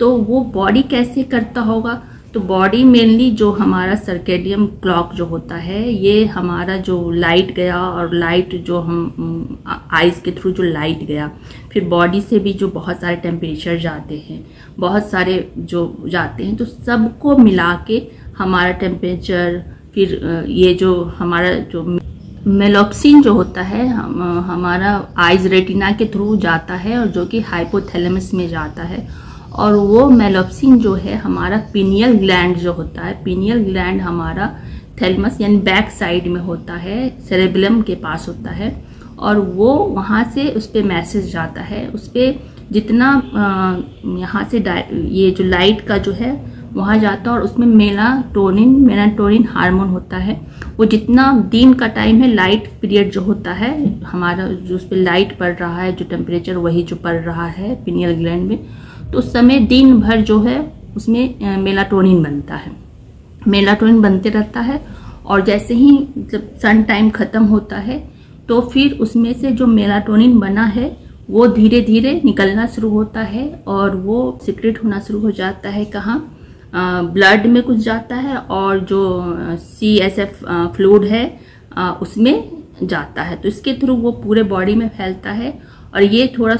तो वो बॉडी कैसे करता होगा, तो बॉडी मेनली जो हमारा सर्केडियन क्लॉक जो होता है, ये हमारा जो लाइट गया और लाइट जो हम आइज के थ्रू जो लाइट गया, फिर बॉडी से भी जो बहुत सारे टेम्परेचर जाते हैं, बहुत सारे जो जाते हैं, तो सबको मिला के हमारा टेम्परेचर, फिर ये जो हमारा जो मेलोप्सिन जो होता है हमारा आइज रेटिना के थ्रू जाता है, और जो कि हाइपोथैलेमस में जाता है। और वो मेलोप्सिन जो है हमारा पीनियल ग्लैंड जो होता है, पीनियल ग्लैंड हमारा थैलेमस यानी बैक साइड में होता है, सेरेबेलम के पास होता है, और वो वहाँ से उस पर मैसेज जाता है। उस पर जितना यहाँ से ये जो लाइट का जो है वहाँ जाता है, और उसमें मेलाटोनिन हार्मोन होता है। वो जितना दिन का टाइम है, लाइट पीरियड जो होता है हमारा, जो उस पर लाइट पड़ रहा है, जो टेम्परेचर वही जो पड़ रहा है पीनियल ग्लैंड में, तो उस समय दिन भर जो है उसमें मेलाटोनिन बनता है, मेलाटोनिन बनते रहता है। और जैसे ही जब सन टाइम खत्म होता है तो फिर उसमें से जो मेलाटोनिन बना है वो धीरे धीरे निकलना शुरू होता है, और वो सीक्रेट होना शुरू हो जाता है कहाँ, ब्लड में कुछ जाता है, और जो CSF फ्लूइड है उसमें जाता है। तो इसके थ्रू वो पूरे बॉडी में फैलता है, और ये थोड़ा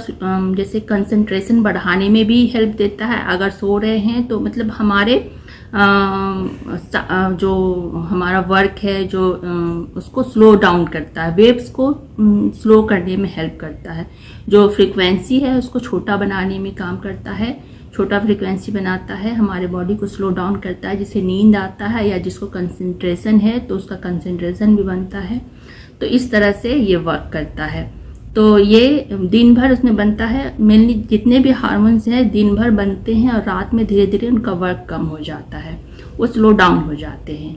जैसे कंसंट्रेशन बढ़ाने में भी हेल्प देता है। अगर सो रहे हैं तो मतलब हमारे जो हमारा वर्क है जो उसको स्लो डाउन करता है, वेव्स को स्लो करने में हेल्प करता है। जो फ्रीक्वेंसी है उसको छोटा बनाने में काम करता है, छोटा फ्रीक्वेंसी बनाता है, हमारे बॉडी को स्लो डाउन करता है, जिससे नींद आता है, या जिसको कंसंट्रेशन है तो उसका कंसंट्रेशन भी बनता है। तो इस तरह से ये वर्क करता है। तो ये दिन भर उसमें बनता है। मेनली जितने भी हार्मोन्स हैं दिन भर बनते हैं, और रात में धीरे धीरे उनका वर्क कम हो जाता है, वो स्लो डाउन हो जाते हैं।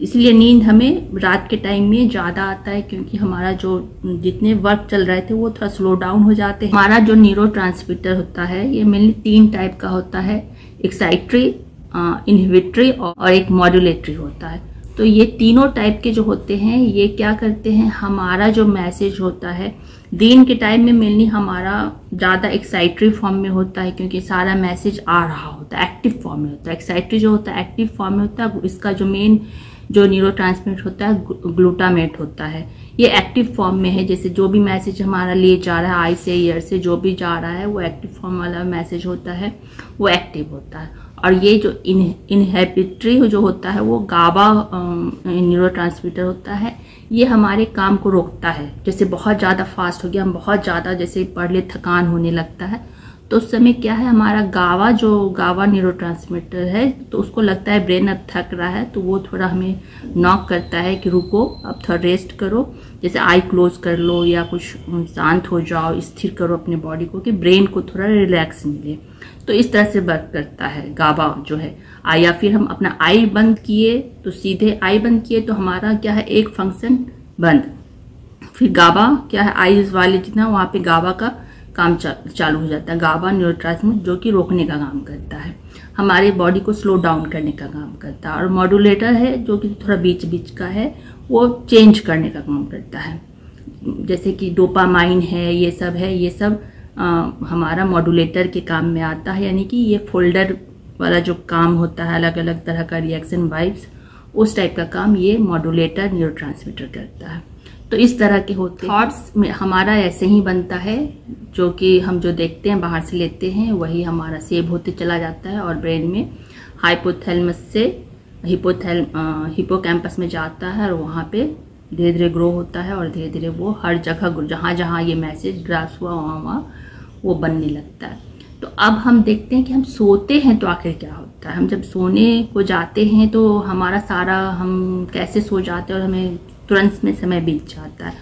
इसलिए नींद हमें रात के टाइम में ज़्यादा आता है, क्योंकि हमारा जो जितने वर्क चल रहे थे वो थोड़ा स्लो डाउन हो जाते हैं। हमारा जो न्यूरोट्रांसमीटर होता है ये मेनली 3 टाइप का होता है, एक्साइटरी, इनहिबिटरी और एक मॉड्यूलेटरी होता है। तो ये तीनों टाइप के जो होते हैं ये क्या करते हैं, हमारा जो मैसेज होता है दिन के टाइम में मेनली हमारा ज़्यादा एक्साइटरी फॉर्म में होता है, क्योंकि सारा मैसेज आ रहा होता है, एक्टिव फॉर्म में होता है। एक्साइटरी जो होता है एक्टिव फॉर्म में होता है, इसका जो मेन जो न्यूरोट्रांसमीटर होता है ग्लूटामेट होता है, ये एक्टिव फॉर्म में है। जैसे जो भी मैसेज हमारा लिए जा रहा है, आई से ईयर से जो भी जा रहा है वो एक्टिव फॉर्म वाला मैसेज होता है, वो एक्टिव होता है। और ये जो इनहिबिटरी जो होता है वो गाबा न्यूरोट्रांसमीटर होता है, ये हमारे काम को रोकता है। जैसे बहुत ज़्यादा फास्ट हो गया, हम बहुत ज़्यादा जैसे पढ़ ले थकान होने लगता है, तो उस समय क्या है हमारा गावा न्यूरोट्रांसमीटर है, तो उसको लगता है ब्रेन अब थक रहा है, तो वो थोड़ा हमें नॉक करता है कि रुको अब थोड़ा रेस्ट करो, जैसे आई क्लोज कर लो या कुछ शांत हो जाओ, स्थिर करो अपने बॉडी को कि ब्रेन को थोड़ा रिलैक्स मिले। तो इस तरह से वर्क करता है गाबा जो है। या फिर हम अपना आई बंद किए तो सीधे आई बंद किए तो हमारा क्या है एक फंक्शन बंद, फिर गाबा क्या है आईज वाले जितना वहाँ पे गाबा का काम चालू हो जाता है। गाबा न्यूरोट्रांसमीटर जो कि रोकने का काम करता है, हमारे बॉडी को स्लो डाउन करने का काम करता है। और मॉड्यूलेटर है जो कि थोड़ा बीच बीच का है, वो चेंज करने का काम करता है। जैसे कि डोपामाइन है, ये सब है, ये सब हमारा मॉड्यूलेटर के काम में आता है। यानी कि ये फोल्डर वाला जो काम होता है, अलग अलग तरह का रिएक्शन वाइब्स, उस टाइप का काम ये मॉड्यूलेटर न्यूरोट्रांसमीटर करता है। तो इस तरह के होते हैं। थॉट्स में हमारा ऐसे ही बनता है, जो कि हम जो देखते हैं बाहर से लेते हैं वही हमारा सेव होते चला जाता है, और ब्रेन में हाइपोथैलेमस से हिपोकैम्पस में जाता है, और वहाँ पे धीरे धीरे ग्रो होता है, और धीरे धीरे वो हर जगह जहाँ जहाँ ये मैसेज ग्रास हुआ वहाँ वो बनने लगता है। तो अब हम देखते हैं कि हम सोते हैं तो आखिर क्या होता है। होता है। हम जब सोने को जाते हैं तो हमारा सारा, हम कैसे सो जाते हैं और हमें तुरंत में समय बीत जाता है।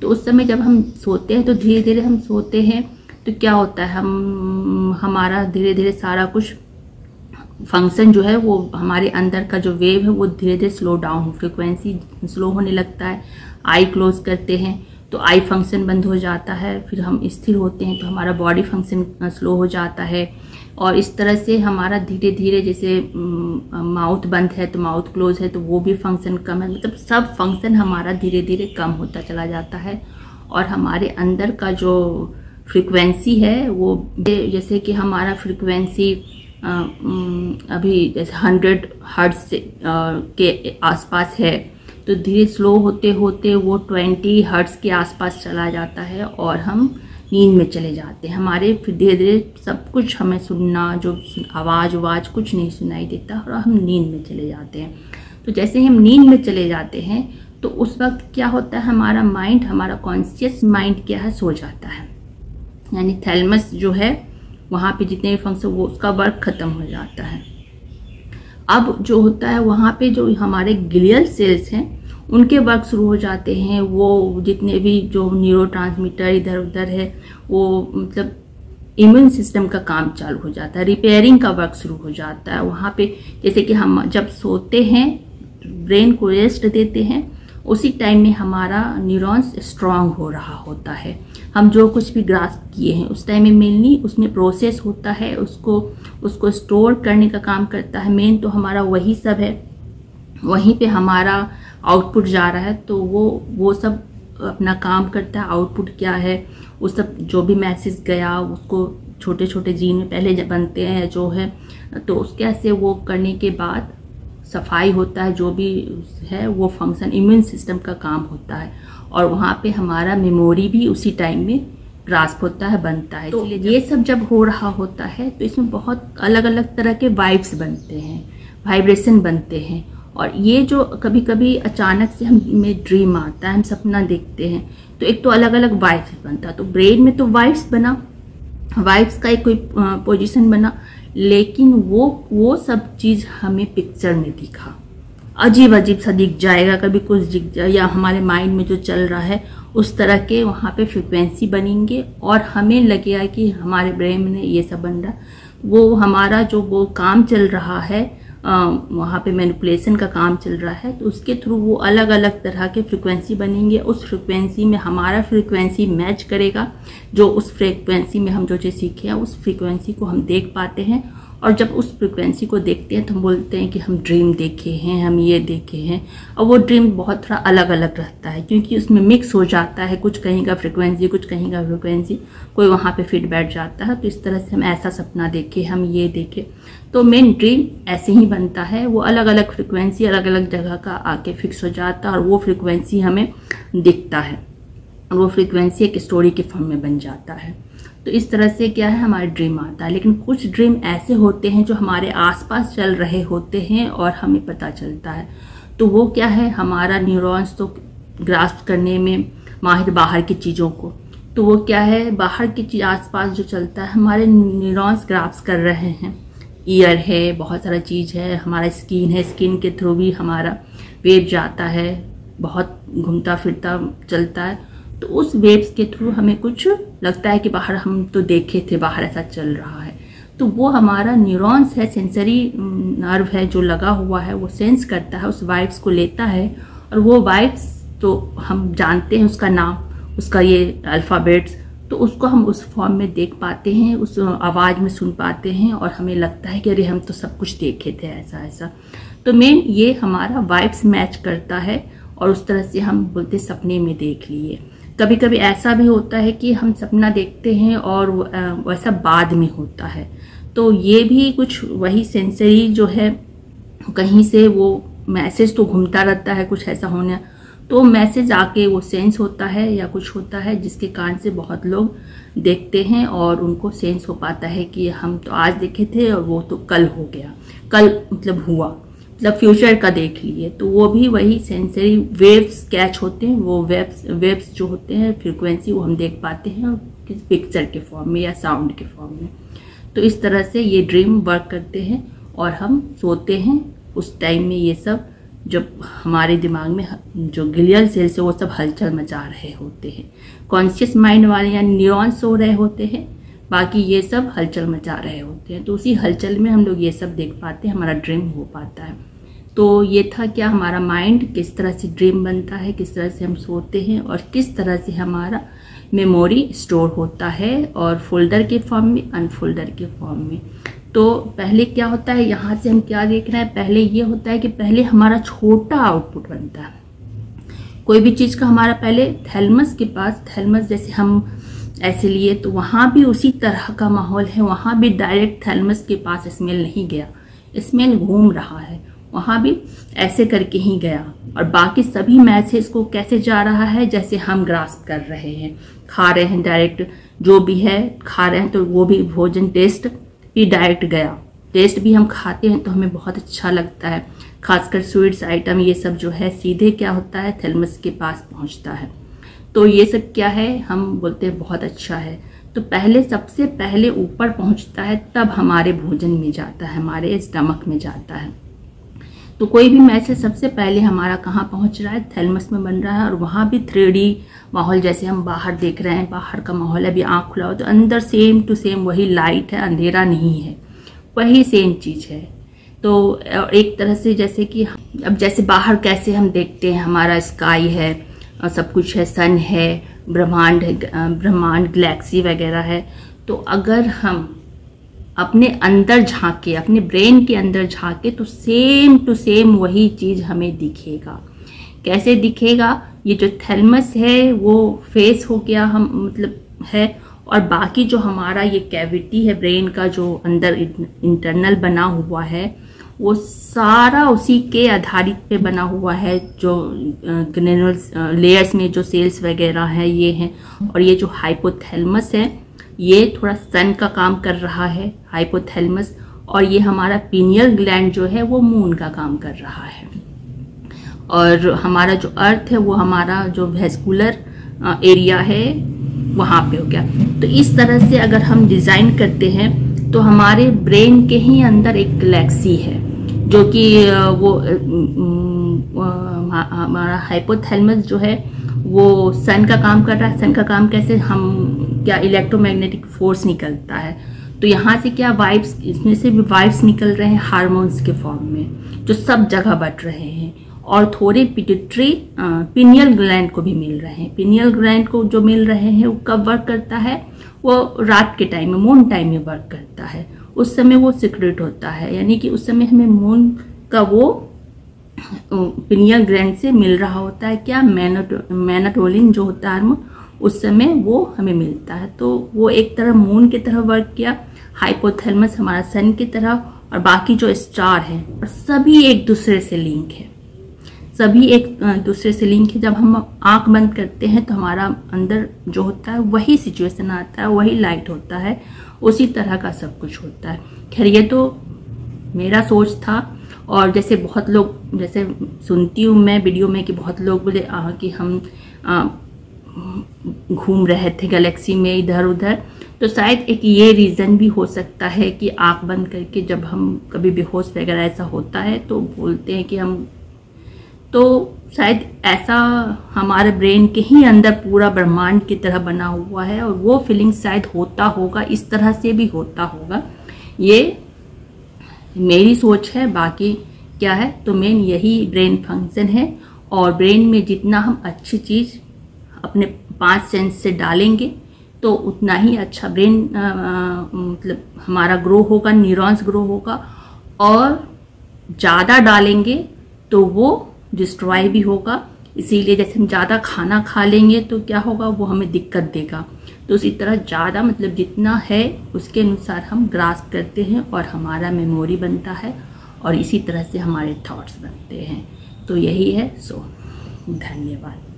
तो उस समय जब हम सोते हैं तो धीरे धीरे हम सोते हैं तो क्या होता है, हमारा धीरे धीरे सारा कुछ फंक्शन जो है वो हमारे अंदर का जो वेव है वो धीरे धीरे स्लो डाउन, फ्रिक्वेंसी स्लो होने लगता है। आई क्लोज करते हैं तो आई फंक्शन बंद हो जाता है, फिर हम स्थिर होते हैं तो हमारा बॉडी फंक्शन स्लो हो जाता है। और इस तरह से हमारा धीरे धीरे, जैसे माउथ बंद है तो माउथ क्लोज है तो वो भी फंक्शन कम है, मतलब सब फंक्शन हमारा धीरे धीरे कम होता चला जाता है। और हमारे अंदर का जो फ्रिक्वेंसी है वो, जैसे कि हमारा फ्रिक्वेंसी अभी जैसे 100 हर्ट्ज के आसपास है, तो धीरे स्लो होते होते वो 20 हर्ट्ज के आसपास चला जाता है और हम नींद में चले जाते हैं। हमारे फिर धीरे धीरे सब कुछ हमें सुनना, जो आवाज़ कुछ नहीं सुनाई देता और हम नींद में चले जाते हैं। तो जैसे ही हम नींद में चले जाते हैं तो उस वक्त क्या होता है, हमारा माइंड, हमारा कॉन्शियस माइंड क्या है, सो जाता है। यानी थैलेमस जो है वहाँ पे जितने भी फंक्शन, वो उसका वर्क खत्म हो जाता है। अब जो होता है वहाँ पे जो हमारे ग्लियल सेल्स हैं उनके वर्क शुरू हो जाते हैं। वो जितने भी जो न्यूरोट्रांसमीटर इधर उधर है, वो मतलब इम्यून सिस्टम का काम चालू हो जाता है, रिपेयरिंग का वर्क शुरू हो जाता है वहाँ पे। जैसे कि हम जब सोते हैं, ब्रेन को रेस्ट देते हैं, उसी टाइम में हमारा न्यूरॉन्स स्ट्रांग हो रहा होता है। हम जो कुछ भी ग्रास्प किए हैं उस टाइम में मेनली उसमें प्रोसेस होता है, उसको स्टोर करने का काम करता है। मेन तो हमारा वही सब है, वहीं पे हमारा आउटपुट जा रहा है, तो वो सब अपना काम करता है। आउटपुट क्या है, वो सब जो भी मैसेज गया उसको छोटे छोटे जीन में पहले बनते हैं जो है, तो उसके से वो करने के बाद सफाई होता है, जो भी है वो फंक्शन इम्यून सिस्टम का काम होता है। और वहाँ पे हमारा मेमोरी भी उसी टाइम में ग्रास्प होता है, बनता है। तो ये सब जब हो रहा होता है तो इसमें बहुत अलग अलग तरह के वाइब्स बनते हैं, वाइब्रेशन बनते हैं। और ये जो कभी कभी अचानक से हमें ड्रीम आता है, हम सपना देखते हैं, तो एक तो अलग अलग वाइब्स बनता है। तो ब्रेन में तो वाइब्स बना, वाइब्स का एक कोई पोजीशन बना, लेकिन वो सब चीज़ हमें पिक्चर में दिखा, अजीब अजीब सा दिख जाएगा, कभी कुछ दिख जाए, या हमारे माइंड में जो चल रहा है उस तरह के वहाँ पे फ्रिक्वेंसी बनेंगे और हमें लगेगा कि हमारे ब्रेन में ये सब बन रहा। वो हमारा जो वो काम चल रहा है, वहाँ पे मैनिपुलेशन का काम चल रहा है, तो उसके थ्रू वो अलग अलग तरह के फ्रिक्वेंसी बनेंगे। उस फ्रिक्वेंसी में हमारा फ्रिक्वेंसी मैच करेगा, जो उस फ्रिक्वेंसी में हम जो चीज़ सीखे हैं उस फ्रिक्वेंसी को हम देख पाते हैं। और जब उस फ्रिक्वेंसी को देखते हैं तो हम बोलते हैं कि हम ड्रीम देखे हैं, हम ये देखे हैं। और वो ड्रीम बहुत थोड़ा अलग अलग रहता है, क्योंकि उसमें मिक्स हो जाता है, कुछ कहीं का फ्रिक्वेंसी, कुछ कहीं का फ्रिक्वेंसी, कोई वहाँ पे फिट बैठ जाता है। तो इस तरह से हम ऐसा सपना देखे, हम ये देखे। तो मेन ड्रीम ऐसे ही बनता है, वो अलग अलग फ्रिक्वेंसी अलग अलग जगह का आके फिक्स हो जाता है और वो फ्रिक्वेंसी हमें दिखता है, और वो फ्रिक्वेंसी एक स्टोरी के फॉर्म में बन जाता है। तो इस तरह से क्या है, हमारा ड्रीम आता है। लेकिन कुछ ड्रीम ऐसे होते हैं जो हमारे आसपास चल रहे होते हैं और हमें पता चलता है। तो वो क्या है, हमारा न्यूरॉन्स तो ग्रास्प करने में माहिर बाहर की चीज़ों को, तो वो क्या है, बाहर की चीज़ आसपास जो चलता है हमारे न्यूरॉन्स ग्रास्प कर रहे हैं। ईयर है, बहुत सारा चीज़ है, हमारा स्किन है, स्किन के थ्रू भी हमारा वेव जाता है, बहुत घूमता फिरता चलता है। तो उस वेव्स के थ्रू हमें कुछ लगता है कि बाहर हम तो देखे थे, बाहर ऐसा चल रहा है। तो वो हमारा न्यूरॉन्स है, सेंसरी नर्व है जो लगा हुआ है, वो सेंस करता है, उस वाइब्स को लेता है। और वो वाइब्स तो हम जानते हैं उसका नाम, उसका ये अल्फ़ाबेट्स, तो उसको हम उस फॉर्म में देख पाते हैं, उस आवाज़ में सुन पाते हैं और हमें लगता है कि अरे हम तो सब कुछ देखे थे ऐसा ऐसा। तो मेन ये हमारा वाइब्स मैच करता है और उस तरह से हम बोलते सपने में देख लिए। कभी कभी ऐसा भी होता है कि हम सपना देखते हैं और वैसा बाद में होता है। तो ये भी कुछ वही सेंसरी जो है, कहीं से वो मैसेज तो घूमता रहता है, कुछ ऐसा होना, तो मैसेज आके वो सेंस होता है या कुछ होता है, जिसके कारण से बहुत लोग देखते हैं और उनको सेंस हो पाता है कि हम तो आज देखे थे और वो तो कल हो गया, कल मतलब हुआ, मतलब फ्यूचर का देख लिए। तो वो भी वही सेंसरी वेव्स कैच होते हैं, वो वेव्स जो होते हैं फ्रीक्वेंसी, वो हम देख पाते हैं पिक्चर के फॉर्म में या साउंड के फॉर्म में। तो इस तरह से ये ड्रीम वर्क करते हैं और हम सोते हैं उस टाइम में ये सब जब हमारे दिमाग में जो ग्लियल सेल्स है वो सब हलचल मचा रहे होते हैं। कॉन्शियस माइंड वाले यानी न्यूरॉन्स सो रहे होते हैं, बाकी ये सब हलचल मचा रहे होते हैं। तो उसी हलचल में हम लोग ये सब देख पाते हैं, हमारा ड्रीम हो पाता है। तो ये था क्या हमारा माइंड किस तरह से ड्रीम बनता है, किस तरह से हम सोते हैं और किस तरह से हमारा मेमोरी स्टोर होता है, और फोल्डर के फॉर्म में, अनफोल्डर के फॉर्म में। तो पहले क्या होता है, यहाँ से हम क्या देख रहे हैं, पहले ये होता है कि पहले हमारा छोटा आउटपुट बनता है कोई भी चीज़ का। हमारा पहले थैलमस के पास, थैलमस जैसे हम ऐसे लिए तो वहाँ भी उसी तरह का माहौल है, वहाँ भी डायरेक्ट थैलमस के पास स्मेल नहीं गया, स्मेल घूम रहा है, वहाँ भी ऐसे करके ही गया। और बाकी सभी मैसेज को कैसे जा रहा है, जैसे हम ग्रास्प कर रहे हैं, खा रहे हैं डायरेक्ट, जो भी है खा रहे हैं तो वो भी भोजन टेस्ट भी डायरेक्ट गया। टेस्ट भी हम खाते हैं तो हमें बहुत अच्छा लगता है, खासकर स्वीट्स आइटम ये सब जो है सीधे क्या होता है थैलमस के पास पहुंचता है। तो ये सब क्या है, हम बोलते हैं बहुत अच्छा है। तो पहले सबसे पहले ऊपर पहुंचता है, तब हमारे भोजन में जाता है, हमारे स्टमक में जाता है। तो कोई भी मैसेज सबसे पहले हमारा कहाँ पहुंच रहा है, थैलमस में बन रहा है। और वहाँ भी 3D माहौल, जैसे हम बाहर देख रहे हैं, बाहर का माहौल है, अभी आँख खुला हो तो अंदर सेम टू सेम वही लाइट है, अंधेरा नहीं है, वही सेम चीज़ है। तो एक तरह से जैसे कि अब जैसे बाहर कैसे हम देखते हैं, हमारा स्काई है और सब कुछ है, सन है, ब्रह्मांड है, ब्रह्मांड गैलेक्सी वगैरह है। तो अगर हम अपने अंदर झांके, अपने ब्रेन के अंदर झांके तो सेम टू सेम वही चीज़ हमें दिखेगा। कैसे दिखेगा, ये जो थैलमस है वो फेस हो गया हम मतलब है, और बाकी जो हमारा ये कैविटी है ब्रेन का जो अंदर इंटरनल बना हुआ है वो सारा उसी के आधारित पे बना हुआ है। जो ग्रेनुल्स लेयर्स में जो सेल्स वगैरह है ये हैं, और ये जो हाइपोथैलमस है ये थोड़ा सन का काम कर रहा है, हाइपोथैलमस, और ये हमारा पीनियल ग्लैंड जो है वो मून का काम कर रहा है। और हमारा जो अर्थ है वो हमारा जो वेस्कुलर एरिया है वहाँ पे हो गया। तो इस तरह से अगर हम डिज़ाइन करते हैं तो हमारे ब्रेन के ही अंदर एक गैलेक्सी है जो कि वो हमारा हाइपोथैलमस जो है वो सन का काम कर रहा है। सन का काम कैसे, हम क्या इलेक्ट्रोमैग्नेटिक फोर्स निकलता है, तो यहाँ से क्या वाइब्स, इसमें से भी वाइब्स निकल रहे हैं हार्मोन्स के फॉर्म में जो सब जगह बट रहे हैं, और थोड़े पिट्यूटरी पिनियल ग्लैंड को भी मिल रहे हैं। पिनियल ग्लैंड को जो मिल रहे हैं वो कब वर्क करता है, वो रात के टाइम में, मून टाइम में वर्क करता है। उस समय वो सीक्रेट होता है, यानी कि उस समय हमें मून का वो पिनियल ग्लैंड से मिल रहा होता है क्या, मेलाटोनिन जो होता है हार्मोन, उस समय वो हमें मिलता है। तो वो एक तरह मून की तरह वर्क किया, हाइपोथैलमस हमारा सन की तरह, और बाकी जो स्टार है और सभी एक दूसरे से लिंक है, सभी एक दूसरे से लिंक है। जब हम आंख बंद करते हैं तो हमारा अंदर जो होता है वही सिचुएशन आता है, वही लाइट होता है, उसी तरह का सब कुछ होता है। खैर ये तो मेरा सोच था, और जैसे बहुत लोग, जैसे सुनती हूँ मैं वीडियो में कि बहुत लोग बोले कि हम घूम रहे थे गैलेक्सी में इधर उधर, तो शायद एक ये रीज़न भी हो सकता है कि आंख बंद करके जब हम कभी बेहोश वगैरह ऐसा होता है तो बोलते हैं कि हम, तो शायद ऐसा हमारे ब्रेन के ही अंदर पूरा ब्रह्मांड की तरह बना हुआ है, और वो फीलिंग शायद होता होगा, इस तरह से भी होता होगा। ये मेरी सोच है, बाकी क्या है, तो मेन यही ब्रेन फंक्शन है। और ब्रेन में जितना हम अच्छी चीज़ अपने 5 सेंस से डालेंगे तो उतना ही अच्छा ब्रेन मतलब हमारा ग्रो होगा, न्यूरॉन्स ग्रो होगा, और ज़्यादा डालेंगे तो वो डिस्ट्रॉय भी होगा। इसीलिए जैसे हम ज़्यादा खाना खा लेंगे तो क्या होगा, वो हमें दिक्कत देगा। तो उसी तरह ज़्यादा मतलब जितना है उसके अनुसार हम ग्रास्प करते हैं और हमारा मेमोरी बनता है, और इसी तरह से हमारे थॉट्स बनते हैं। तो यही है। सो धन्यवाद।